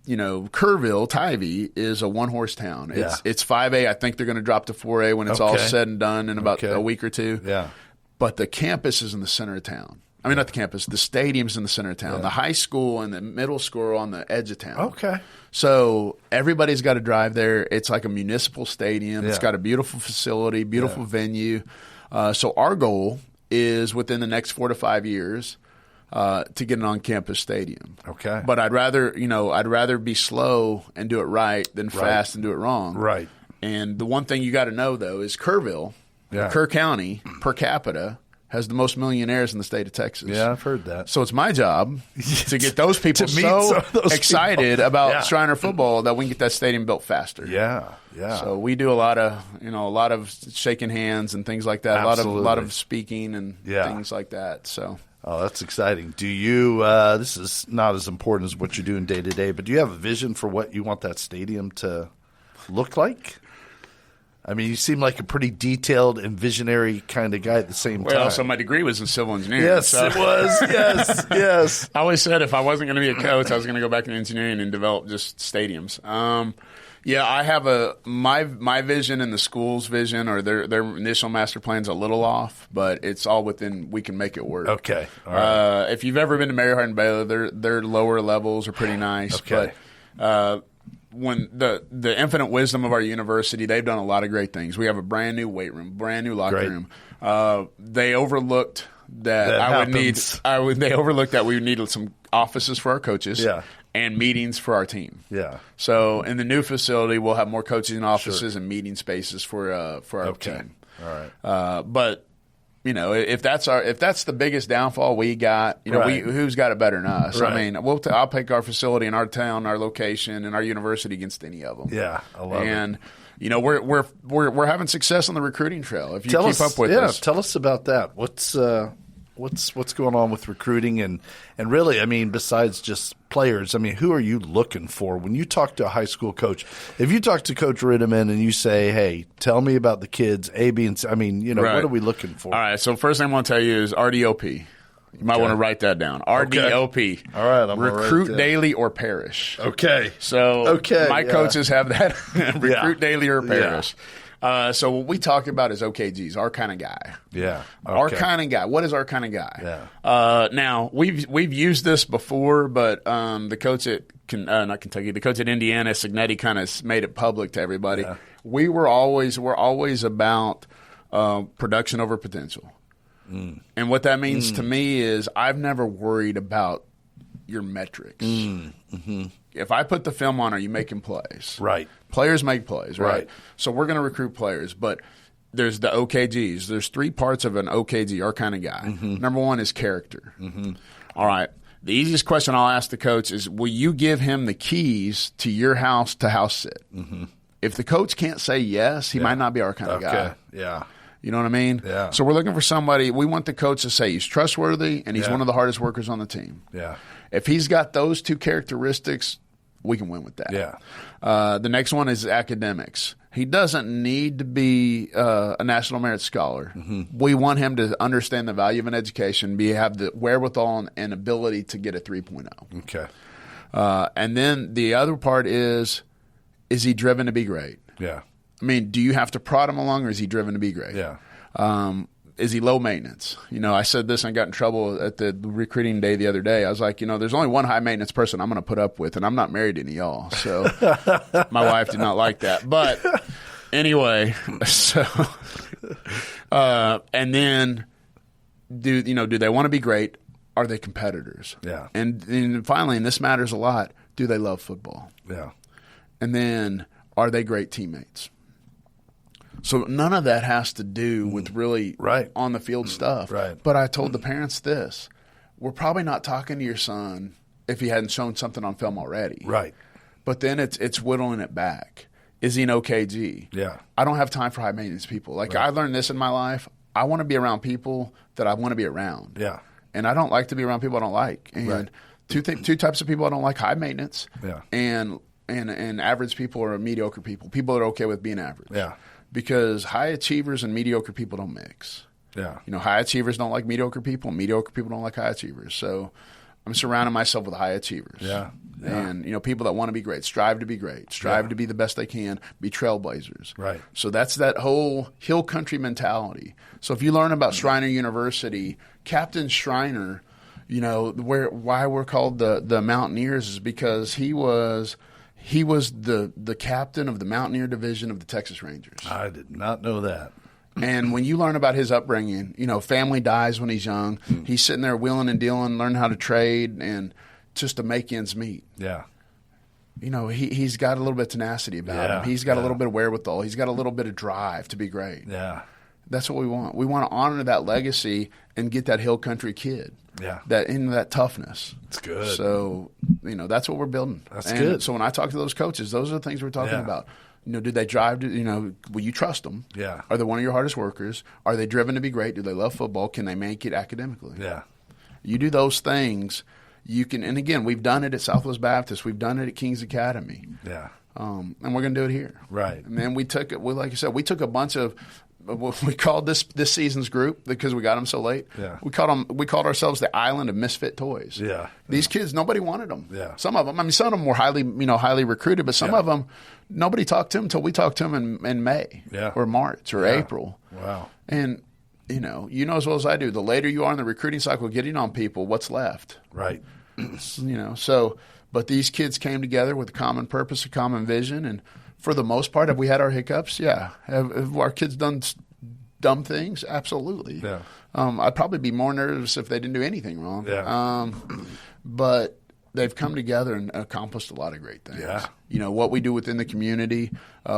Kerrville, Tybee is a one-horse town. It's 5A. I think they're going to drop to 4A when it's all said and done in about a week or two. Yeah. But the campus is in the center of town. I mean, not the campus. The stadium's in the center of town. Yeah. The high school and the middle school are on the edge of town. Okay. So everybody's got to drive there. It's like a municipal stadium. Yeah. It's got a beautiful facility, beautiful venue. So our goal is within the next 4 to 5 years to get an on-campus stadium. Okay. But I'd rather be slow and do it right than fast and do it wrong. Right. And the one thing you got to know, though, is Kerrville, Kerr County, per capita, has the most millionaires in the state of Texas. Yeah, I've heard that. So it's my job to get those people excited about Schreiner football that we can get that stadium built faster. Yeah. So we do a lot of shaking hands and things like that. Absolutely. A lot of speaking and things like that. So. Oh, that's exciting. Do you this is not as important as what you're doing day to day, but do you have a vision for what you want that stadium to look like? I mean, you seem like a pretty detailed and visionary kind of guy at the same time. Well, so my degree was in civil engineering. Yes, so. it was. Yes, yes. I always said if I wasn't going to be a coach, I was going to go back into engineering and develop just stadiums. Yeah, I have my vision and the school's vision or their initial master plan's a little off, but it's all within. We can make it work. Okay. All right. If you've ever been to Mary Hardin Baylor, their lower levels are pretty nice. Okay. But when the infinite wisdom of our university, they've done a lot of great things. We have a brand new weight room, brand new locker room. They overlooked that They overlooked that we would need some offices for our coaches. Yeah. And meetings for our team. Yeah. So in the new facility, we'll have more coaching offices and meeting spaces for our team. All right. But if that's the biggest downfall we got, who's got it better than us? Right. I mean, I'll pick our facility in our town, our location, and our university against any of them. Yeah, I love it. And we're having success on the recruiting trail. If you keep up with us, tell us about that. What's going on with recruiting and really, I mean, besides just players, I mean, who are you looking for when you talk to a high school coach? If you talk to Coach Ritteman and you say, "Hey, tell me about the kids A, B, and C," I mean, Right. What are we looking for? All right. So first thing I want to tell you is RDOP. You might want to write that down. RDOP. All right. I'm Recruit daily or perish. Okay. So my coaches have that. Recruit daily or perish. So what we talked about is OKGs, our kind of guy. Yeah. Okay. Our kind of guy. What is our kind of guy? Yeah. Now we've used this before, but the coach at not Kentucky, the coach at Indiana, Signetti, kind of made it public to everybody. Yeah. We're always about production over potential. Mm. And what that means to me is I've never worried about your metrics. Mm-hmm. If I put the film on, are you making plays? Right. Players make plays, right? So we're going to recruit players, but there's the OKGs. There's three parts of an OKG, our kind of guy. Mm-hmm. Number one is character. Mm-hmm. All right. The easiest question I'll ask the coach is, will you give him the keys to your house to house sit? Mm-hmm. If the coach can't say yes, he might not be our kind of guy. Yeah. You know what I mean? Yeah. So we're looking for somebody. We want the coach to say he's trustworthy and he's one of the hardest workers on the team. Yeah. If he's got those two characteristics, we can win with that. Yeah. The next one is academics. He doesn't need to be a National Merit Scholar. Mm-hmm. We want him to understand the value of an education, have the wherewithal and ability to get a 3.0. Okay. And then the other part is he driven to be great? Yeah. I mean, do you have to prod him along, or is he driven to be great? Yeah. Is he low maintenance? I said this and I got in trouble at the recruiting day the other day. I was like, there's only one high maintenance person I'm going to put up with, and I'm not married to any of y'all. So my wife did not like that. But anyway, so and then do they want to be great? Are they competitors? Yeah. And finally, and this matters a lot, do they love football? Yeah. And then are they great teammates? So none of that has to do with really on the field stuff. Right. But I told the parents this: we're probably not talking to your son if he hadn't shown something on film already. Right. But then it's whittling it back. Is he an OKG? Yeah. I don't have time for high maintenance people. I learned this in my life. I want to be around people that I want to be around. Yeah. And I don't like to be around people I don't like. And two types of people I don't like: high maintenance. Yeah. And average people or mediocre people. People that are okay with being average. Yeah. Because high achievers and mediocre people don't mix. Yeah. High achievers don't like mediocre people, and mediocre people don't like high achievers. So I'm surrounding myself with high achievers. Yeah. And, people that want to be great, strive to be great, strive to be the best they can, be trailblazers. Right. So that's that whole hill country mentality. So if you learn about Schreiner University, Captain Schreiner, why we're called the Mountaineers is because he was the captain of the Mountaineer Division of the Texas Rangers. I did not know that. And when you learn about his upbringing, family dies when he's young. He's sitting there wheeling and dealing, learning how to trade and just to make ends meet. Yeah. He's got a little bit of tenacity about him. He's got a little bit of wherewithal. He's got a little bit of drive to be great. Yeah. That's what we want. We want to honor that legacy and get that hill country kid. Yeah. That toughness. It's good. So, that's what we're building. That's good. So when I talk to those coaches, those are the things we're talking about. Do they drive to, will you trust them? Yeah. Are they one of your hardest workers? Are they driven to be great? Do they love football? Can they make it academically? Yeah. You do those things, you can, and again, we've done it at Southwest Baptist. We've done it at King's Academy. Yeah. and we're going to do it here. Right. And then like I said, we took a bunch of. We called this season's group because we got them so late. Yeah. We called ourselves the Island of Misfit Toys. Yeah. These kids, nobody wanted them. Yeah. Some of them, I mean, some of them were highly recruited, but some of them, nobody talked to them until we talked to them in May or March or April. Wow. And you know as well as I do, the later you are in the recruiting cycle, getting on people, what's left? Right. But these kids came together with a common purpose, a common vision, and for the most part, have we had our hiccups? Yeah. Have our kids done dumb things? Absolutely. Yeah. I'd probably be more nervous if they didn't do anything wrong. Yeah. But they've come together and accomplished a lot of great things. Yeah. You know, what we do within the community,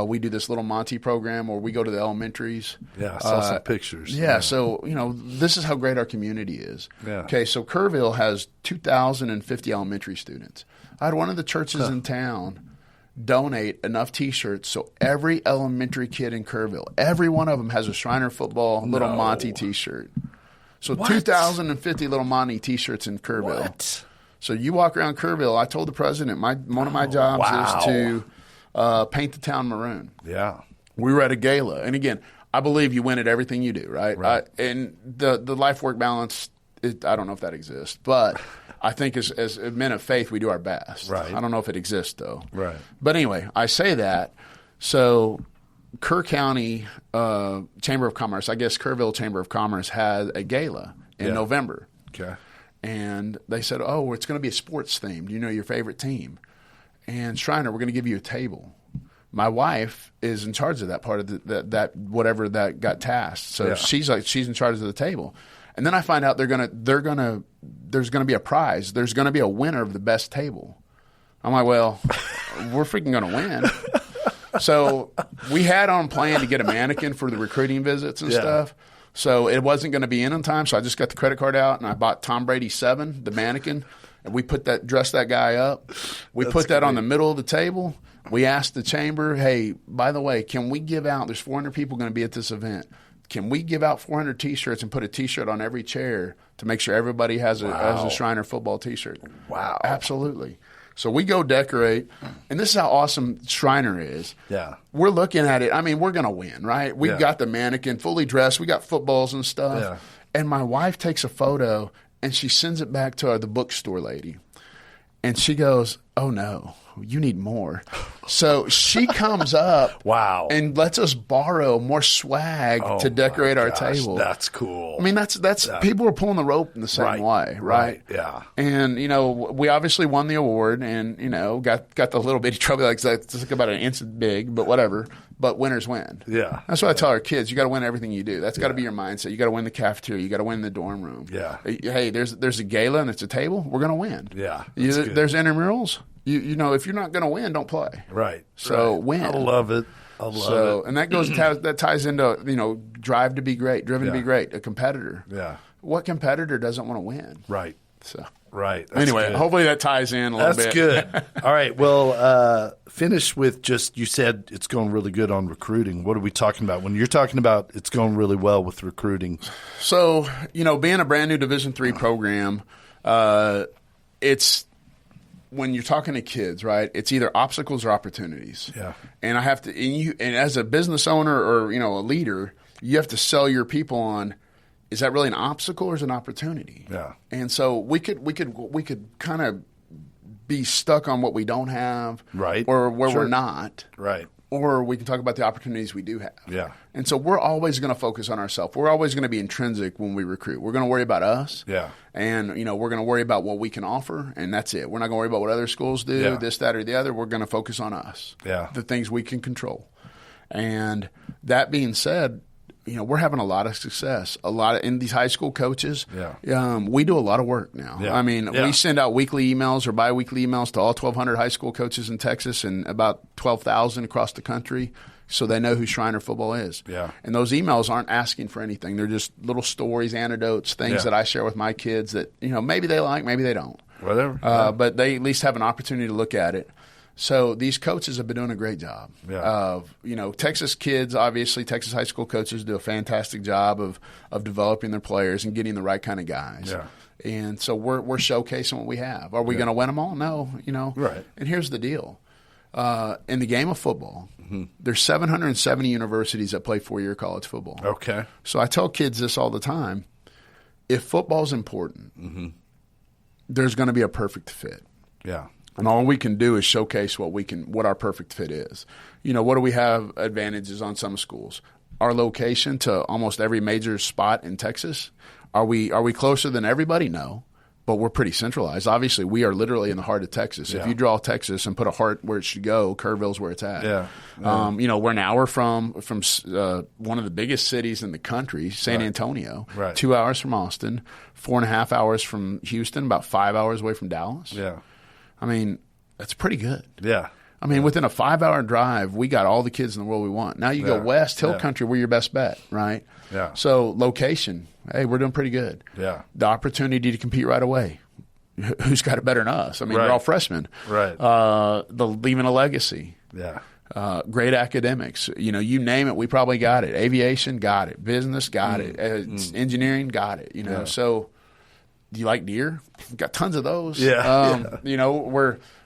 we do this little Monty program where we go to the elementaries. Yeah, I saw some pictures. Yeah, so, this is how great our community is. Yeah. Okay, so Kerrville has 2,050 elementary students. I had one of the churches in town donate enough T-shirts so every elementary kid in Kerrville, every one of them has a Schreiner football Little Monty T-shirt. So 2,050 Little Monty T-shirts in Kerrville. What? So you walk around Kerrville. I told the president one of my jobs is to paint the town maroon. Yeah. We were at a gala, and again, I believe you win at everything you do, right? And the life-work balance, I don't know if that exists, but I think as men of faith, we do our best. Right. I don't know if it exists, though. Right. But anyway, I say that. So Kerr County Chamber of Commerce, I guess Kerrville Chamber of Commerce, had a gala in November. Okay. And they said, oh, it's going to be a sports theme. Do you know your favorite team? And Schreiner, we're going to give you a table. My wife is in charge of that part of that whatever that got tasked. So she's in charge of the table. And then I find out there's going to be a prize. There's going to be a winner of the best table. I'm like, well, we're freaking going to win. So we had on plan to get a mannequin for the recruiting visits and stuff. So it wasn't going to be in on time. So I just got the credit card out and I bought Tom Brady 7, the mannequin, and we dressed that guy up. We put that on the middle of the table. We asked the chamber, hey, by the way, can we give out? There's 400 people going to be at this event. Can we give out 400 T-shirts and put a T-shirt on every chair to make sure everybody has a Schreiner football T-shirt? Wow. Absolutely. So we go decorate, and this is how awesome Schreiner is. Yeah. We're looking at it. I mean, we're going to win, right? We've got the mannequin fully dressed. We got footballs and stuff. Yeah. And my wife takes a photo, and she sends it back to the bookstore lady. And she goes, oh, no, you need more. So she comes up and lets us borrow more swag to decorate our table. That's cool. I mean, that's people were pulling the rope in the same way, right? Yeah. And, we obviously won the award and, got the little bitty trophy. Like, it's like about an inch big, but whatever. But winners win. Yeah. That's what I tell our kids. You got to win everything you do. That's got to be your mindset. You got to win the cafeteria. You got to win the dorm room. Yeah. Hey, there's a gala and it's a table. We're going to win. Yeah. There's intramurals. If you're not going to win, don't play. Right. So win. I love it. I love it. And that ties into drive to be great, driven to be great, a competitor. Yeah. What competitor doesn't want to win? Right. So. Right. That's anyway, good. Hopefully that ties in a little bit. That's good. All right. Well, finish with you said it's going really good on recruiting. What are we talking about? When you're talking about it's going really well with recruiting. So, being a brand new Division III program, it's when you're talking to kids, right? It's either obstacles or opportunities. Yeah. And I have to, and as a business owner or, a leader, you have to sell your people on, is that really an obstacle or is it an opportunity? Yeah. And so we could kind of be stuck on what we don't have, right, or where we're not, right, or we can talk about the opportunities we do have. Yeah. And so we're always going to focus on ourselves. We're always going to be intrinsic when we recruit. We're going to worry about us. Yeah. And we're going to worry about what we can offer, and that's it. We're not going to worry about what other schools do, this, that, or the other. We're going to focus on us. Yeah. The things we can control. And that being said, we're having a lot of success. In these high school coaches. Yeah. We do a lot of work now. Yeah. I mean, we send out weekly emails or biweekly emails to all 1,200 high school coaches in Texas and about 12,000 across the country, so they know who Schreiner football is. Yeah. And those emails aren't asking for anything. They're just little stories, anecdotes, things that I share with my kids that maybe they like, maybe they don't. Whatever. But they at least have an opportunity to look at it. So these coaches have been doing a great job. Yeah. Texas kids, obviously, Texas high school coaches do a fantastic job of developing their players and getting the right kind of guys. Yeah. And so we're showcasing what we have. Are we going to win them all? No. Right. And here's the deal. in the game of football, there's 770 universities that play 4-year college football. Okay. So I tell kids this all the time. If football's important, there's going to be a perfect fit. Yeah. And all we can do is showcase what our perfect fit is. What do we have advantages on some schools? Our location to almost every major spot in Texas. Are we closer than everybody? No. But we're pretty centralized. Obviously, we are literally in the heart of Texas. Yeah. If you draw Texas and put a heart where it should go, Kerrville's where it's at. Yeah. We're an hour from one of the biggest cities in the country, San Antonio. Right. 2 hours from Austin, 4.5 hours from Houston, about 5 hours away from Dallas. Yeah. I mean, that's pretty good. Yeah. I mean, within a 5-hour drive, we got all the kids in the world we want. Now you go west, hill country, we're your best bet, right? Yeah. So location, hey, we're doing pretty good. Yeah. The opportunity to compete right away. Who's got it better than us? I mean, we're all freshmen. Right. Leaving a legacy. Yeah. Great academics. You name it, we probably got it. Aviation, got it. Business, got it. Engineering, got it. Yeah. So do you like deer? We've got tons of those. Yeah.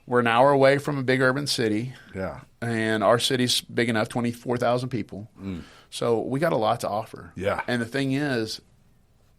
We're an hour away from a big urban city. Yeah. And our city's big enough, 24,000 people. So we got a lot to offer. Yeah. And the thing is,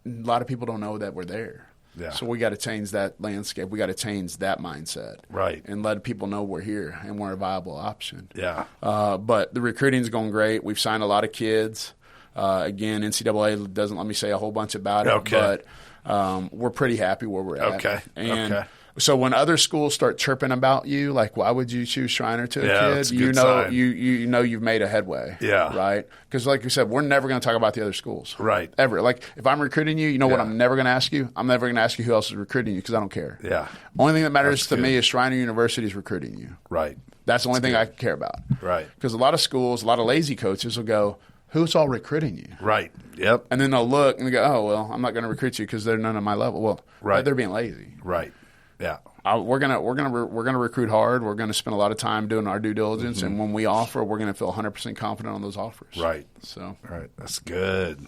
a lot of people don't know that we're there. Yeah. So we got to change that landscape. We got to change that mindset. Right. And let people know we're here and we're a viable option. Yeah. But the recruiting's going great. We've signed a lot of kids. Again, NCAA doesn't let me say a whole bunch about it. Okay. But we're pretty happy where we're at. Okay. And so when other schools start chirping about you, like why would you choose Schreiner to a kid? That's a good sign. You know you've made a headway. Yeah. Right? Because like you said, we're never going to talk about the other schools. Right. Ever. Like if I'm recruiting you, you know what I'm never going to ask you? I'm never going to ask you who else is recruiting you because I don't care. Yeah. Only thing that matters That's to good. me is Schreiner University is recruiting you. Right. That's the only thing I care about. Right. Because a lot of schools, a lot of lazy coaches will go, who's all recruiting you? Right. Yep. And then they'll look and they go, oh, well, I'm not going to recruit you because they're none of my level. Well, Right. they're being lazy. Right. Yeah. We're gonna recruit hard. We're gonna spend a lot of time doing our due diligence, and when we offer, we're gonna feel 100% confident on those offers. Right. So, Right. That's good.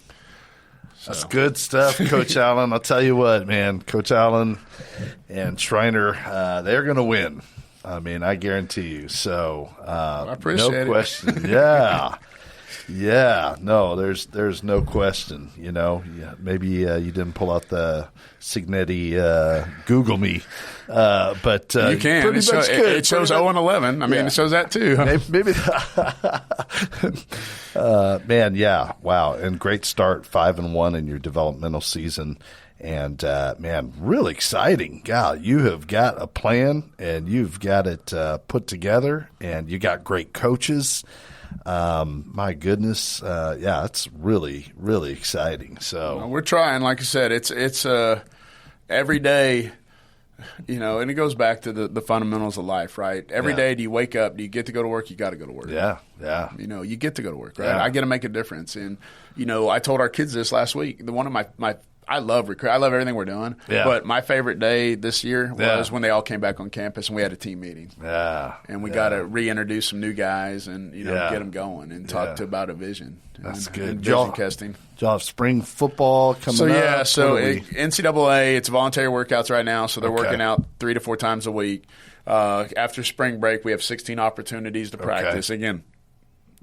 That's good stuff, Coach Allen. I'll tell you what, man. Coach Allen and Schreiner, they're going to win. I mean, I guarantee you. So, I appreciate no it. question. Yeah. Yeah, no, there's no question. Maybe you didn't pull out the Signetti Google me, but you can. Pretty It, much good. it shows 0-11. I mean, it shows that too. Maybe man, yeah, wow, and great start, 5-1 in your developmental season, and man, really exciting. God, you have got a plan, and you've got it put together, and you got great coaches. My goodness, yeah, it's really, really exciting. So We're trying. Like I said, it's every day. And it goes back to the fundamentals of life, right? Every day, do you wake up? Do you get to go to work? You got to go to work. Yeah, yeah. You get to go to work, right? Yeah. I get to make a difference. And, I told our kids this last week. One of my I love recruit. I love everything we're doing. Yeah. But my favorite day this year was when they all came back on campus and we had a team meeting. Yeah. And we got to reintroduce some new guys and Yeah. get them going and talk about a vision. That's and good. vision casting. Y'all have spring football coming up. NCAA, it's voluntary workouts right now, so they're Okay. working out 3 to 4 times a week. After spring break, we have 16 opportunities to practice. Again,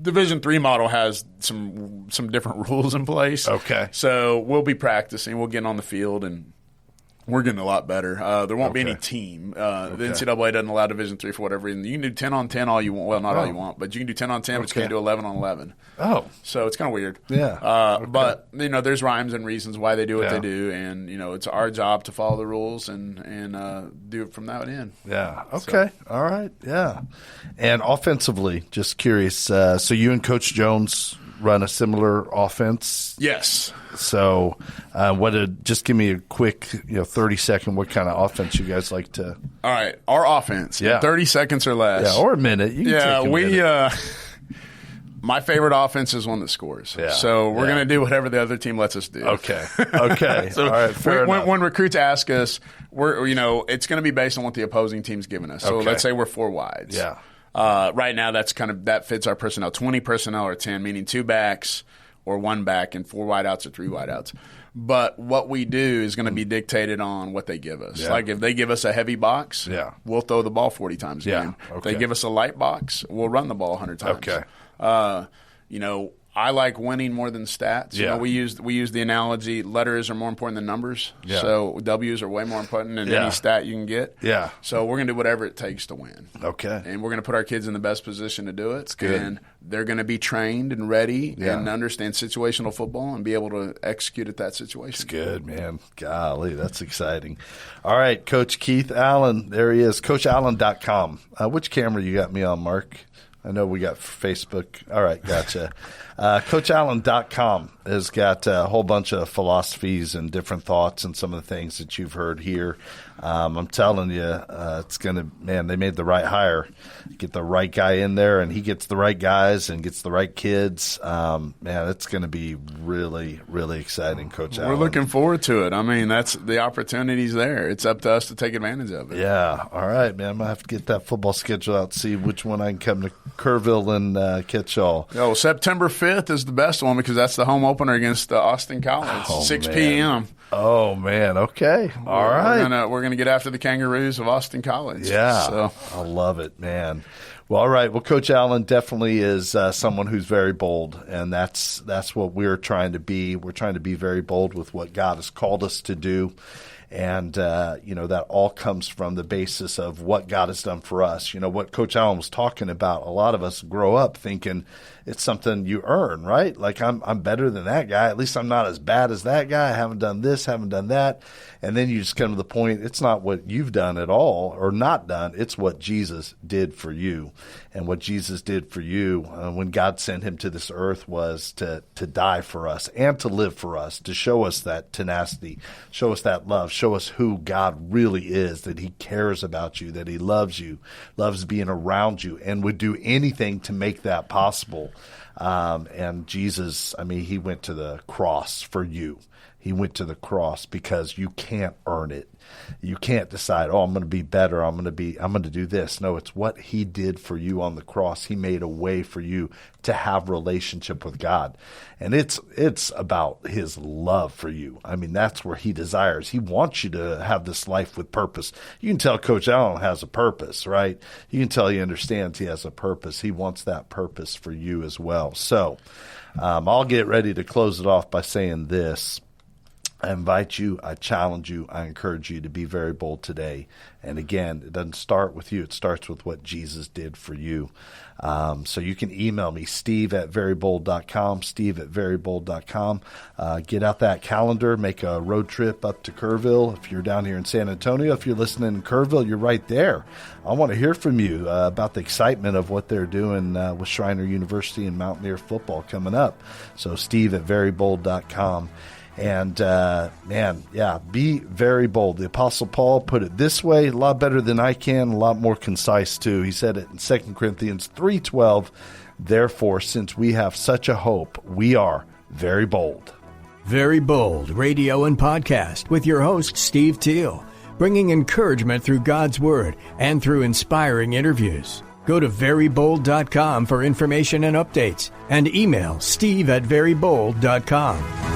Division III model has some different rules in place. Okay. So we'll be practicing. We'll get on the field, and we're getting a lot better. There won't be any team. The NCAA doesn't allow Division III for whatever reason. You can do 10-on-10 all you want. Well, not all you want, but you can do 10-on-10, but you can't do 11-on-11. Oh. So it's kind of weird. Yeah. But, there's rhymes and reasons why they do what they do, and, it's our job to follow the rules and do it from that end. Yeah. Okay. All right. Yeah. And offensively, just curious, so you and Coach Jones run a similar offense? Yes. So just give me a quick 30-second what kind of offense you guys like to – All right. Our offense, 30 seconds or less. Yeah, or a minute. You can take a minute. My favorite offense is one that scores. Yeah. So we're going to do whatever the other team lets us do. Okay. Okay. So all right. Fair enough. when recruits ask us, it's going to be based on what the opposing team's giving us. So let's say we're 4 wides. Yeah. Right now, that fits our personnel. 20 personnel or 10, meaning 2 backs, or one back and 4 wideouts or 3 wideouts. But what we do is going to be dictated on what they give us. Yeah. Like if they give us a heavy box, we'll throw the ball 40 times a game. Okay. If they give us a light box, we'll run the ball 100 times. Okay. I like winning more than stats. Yeah. We use the analogy, letters are more important than numbers. Yeah. So W's are way more important than any stat you can get. Yeah. So we're going to do whatever it takes to win. Okay. And we're going to put our kids in the best position to do it. That's good. And they're going to be trained and ready and understand situational football and be able to execute at that situation. That's good, man. Golly, that's exciting. All right, Coach Keith Allen. There he is, CoachAllen.com. Which camera you got me on, Mark? I know we got Facebook. All right, gotcha. CoachAllen.com has got a whole bunch of philosophies and different thoughts and some of the things that you've heard here. I'm telling you, it's going to, man, they made the right hire. Get the right guy in there, and he gets the right guys and gets the right kids. Man, it's going to be really, really exciting, Coach Allen. We're looking forward to it. I mean, that's the opportunity's there. It's up to us to take advantage of it. Yeah. All right, man. I'm going to have to get that football schedule out, see which one I can come to Kerrville and catch y'all. Oh, September 5th is the best one because that's the home opener against Austin College, 6 p.m. Oh, man. Okay. All right. We're gonna get after the Kangaroos of Austin College. Yeah. So. I love it, man. Well, all right. Well, Coach Allen definitely is someone who's very bold, and that's what we're trying to be. We're trying to be very bold with what God has called us to do. And, that all comes from the basis of what God has done for us. You know, what Coach Allen was talking about, a lot of us grow up thinking it's something you earn, right? Like, I'm better than that guy. At least I'm not as bad as that guy. I haven't done this, haven't done that. And then you just come to the point, it's not what you've done at all or not done. It's what Jesus did for you. And what Jesus did for you when God sent him to this earth was to die for us and to live for us, to show us that tenacity, show us that love, show us who God really is, that he cares about you, that he loves you, loves being around you, and would do anything to make that possible. And Jesus, I mean, he went to the cross for you. He went to the cross because you can't earn it. You can't decide, I'm going to be better. I'm going to do this. No, it's what he did for you on the cross. He made a way for you to have relationship with God. And it's about his love for you. I mean, that's where he desires. He wants you to have this life with purpose. You can tell Coach Allen has a purpose, right? You can tell he understands he has a purpose. He wants that purpose for you as well. So I'll get ready to close it off by saying this. I invite you, I challenge you, I encourage you to be very bold today. And again, it doesn't start with you. It starts with what Jesus did for you. So you can email me, steve@verybold.com, steve@verybold.com. Get out that calendar, make a road trip up to Kerrville. If you're down here in San Antonio, if you're listening in Kerrville, you're right there. I want to hear from you about the excitement of what they're doing with Schreiner University and Mountaineer football coming up. So steve@verybold.com. And, be very bold. The Apostle Paul put it this way, a lot better than I can, a lot more concise too. He said it in 2 Corinthians 3:12, therefore, since we have such a hope, we are very bold. Very Bold Radio and Podcast with your host, Steve Teel, bringing encouragement through God's Word and through inspiring interviews. Go to verybold.com for information and updates, and email steve@verybold.com.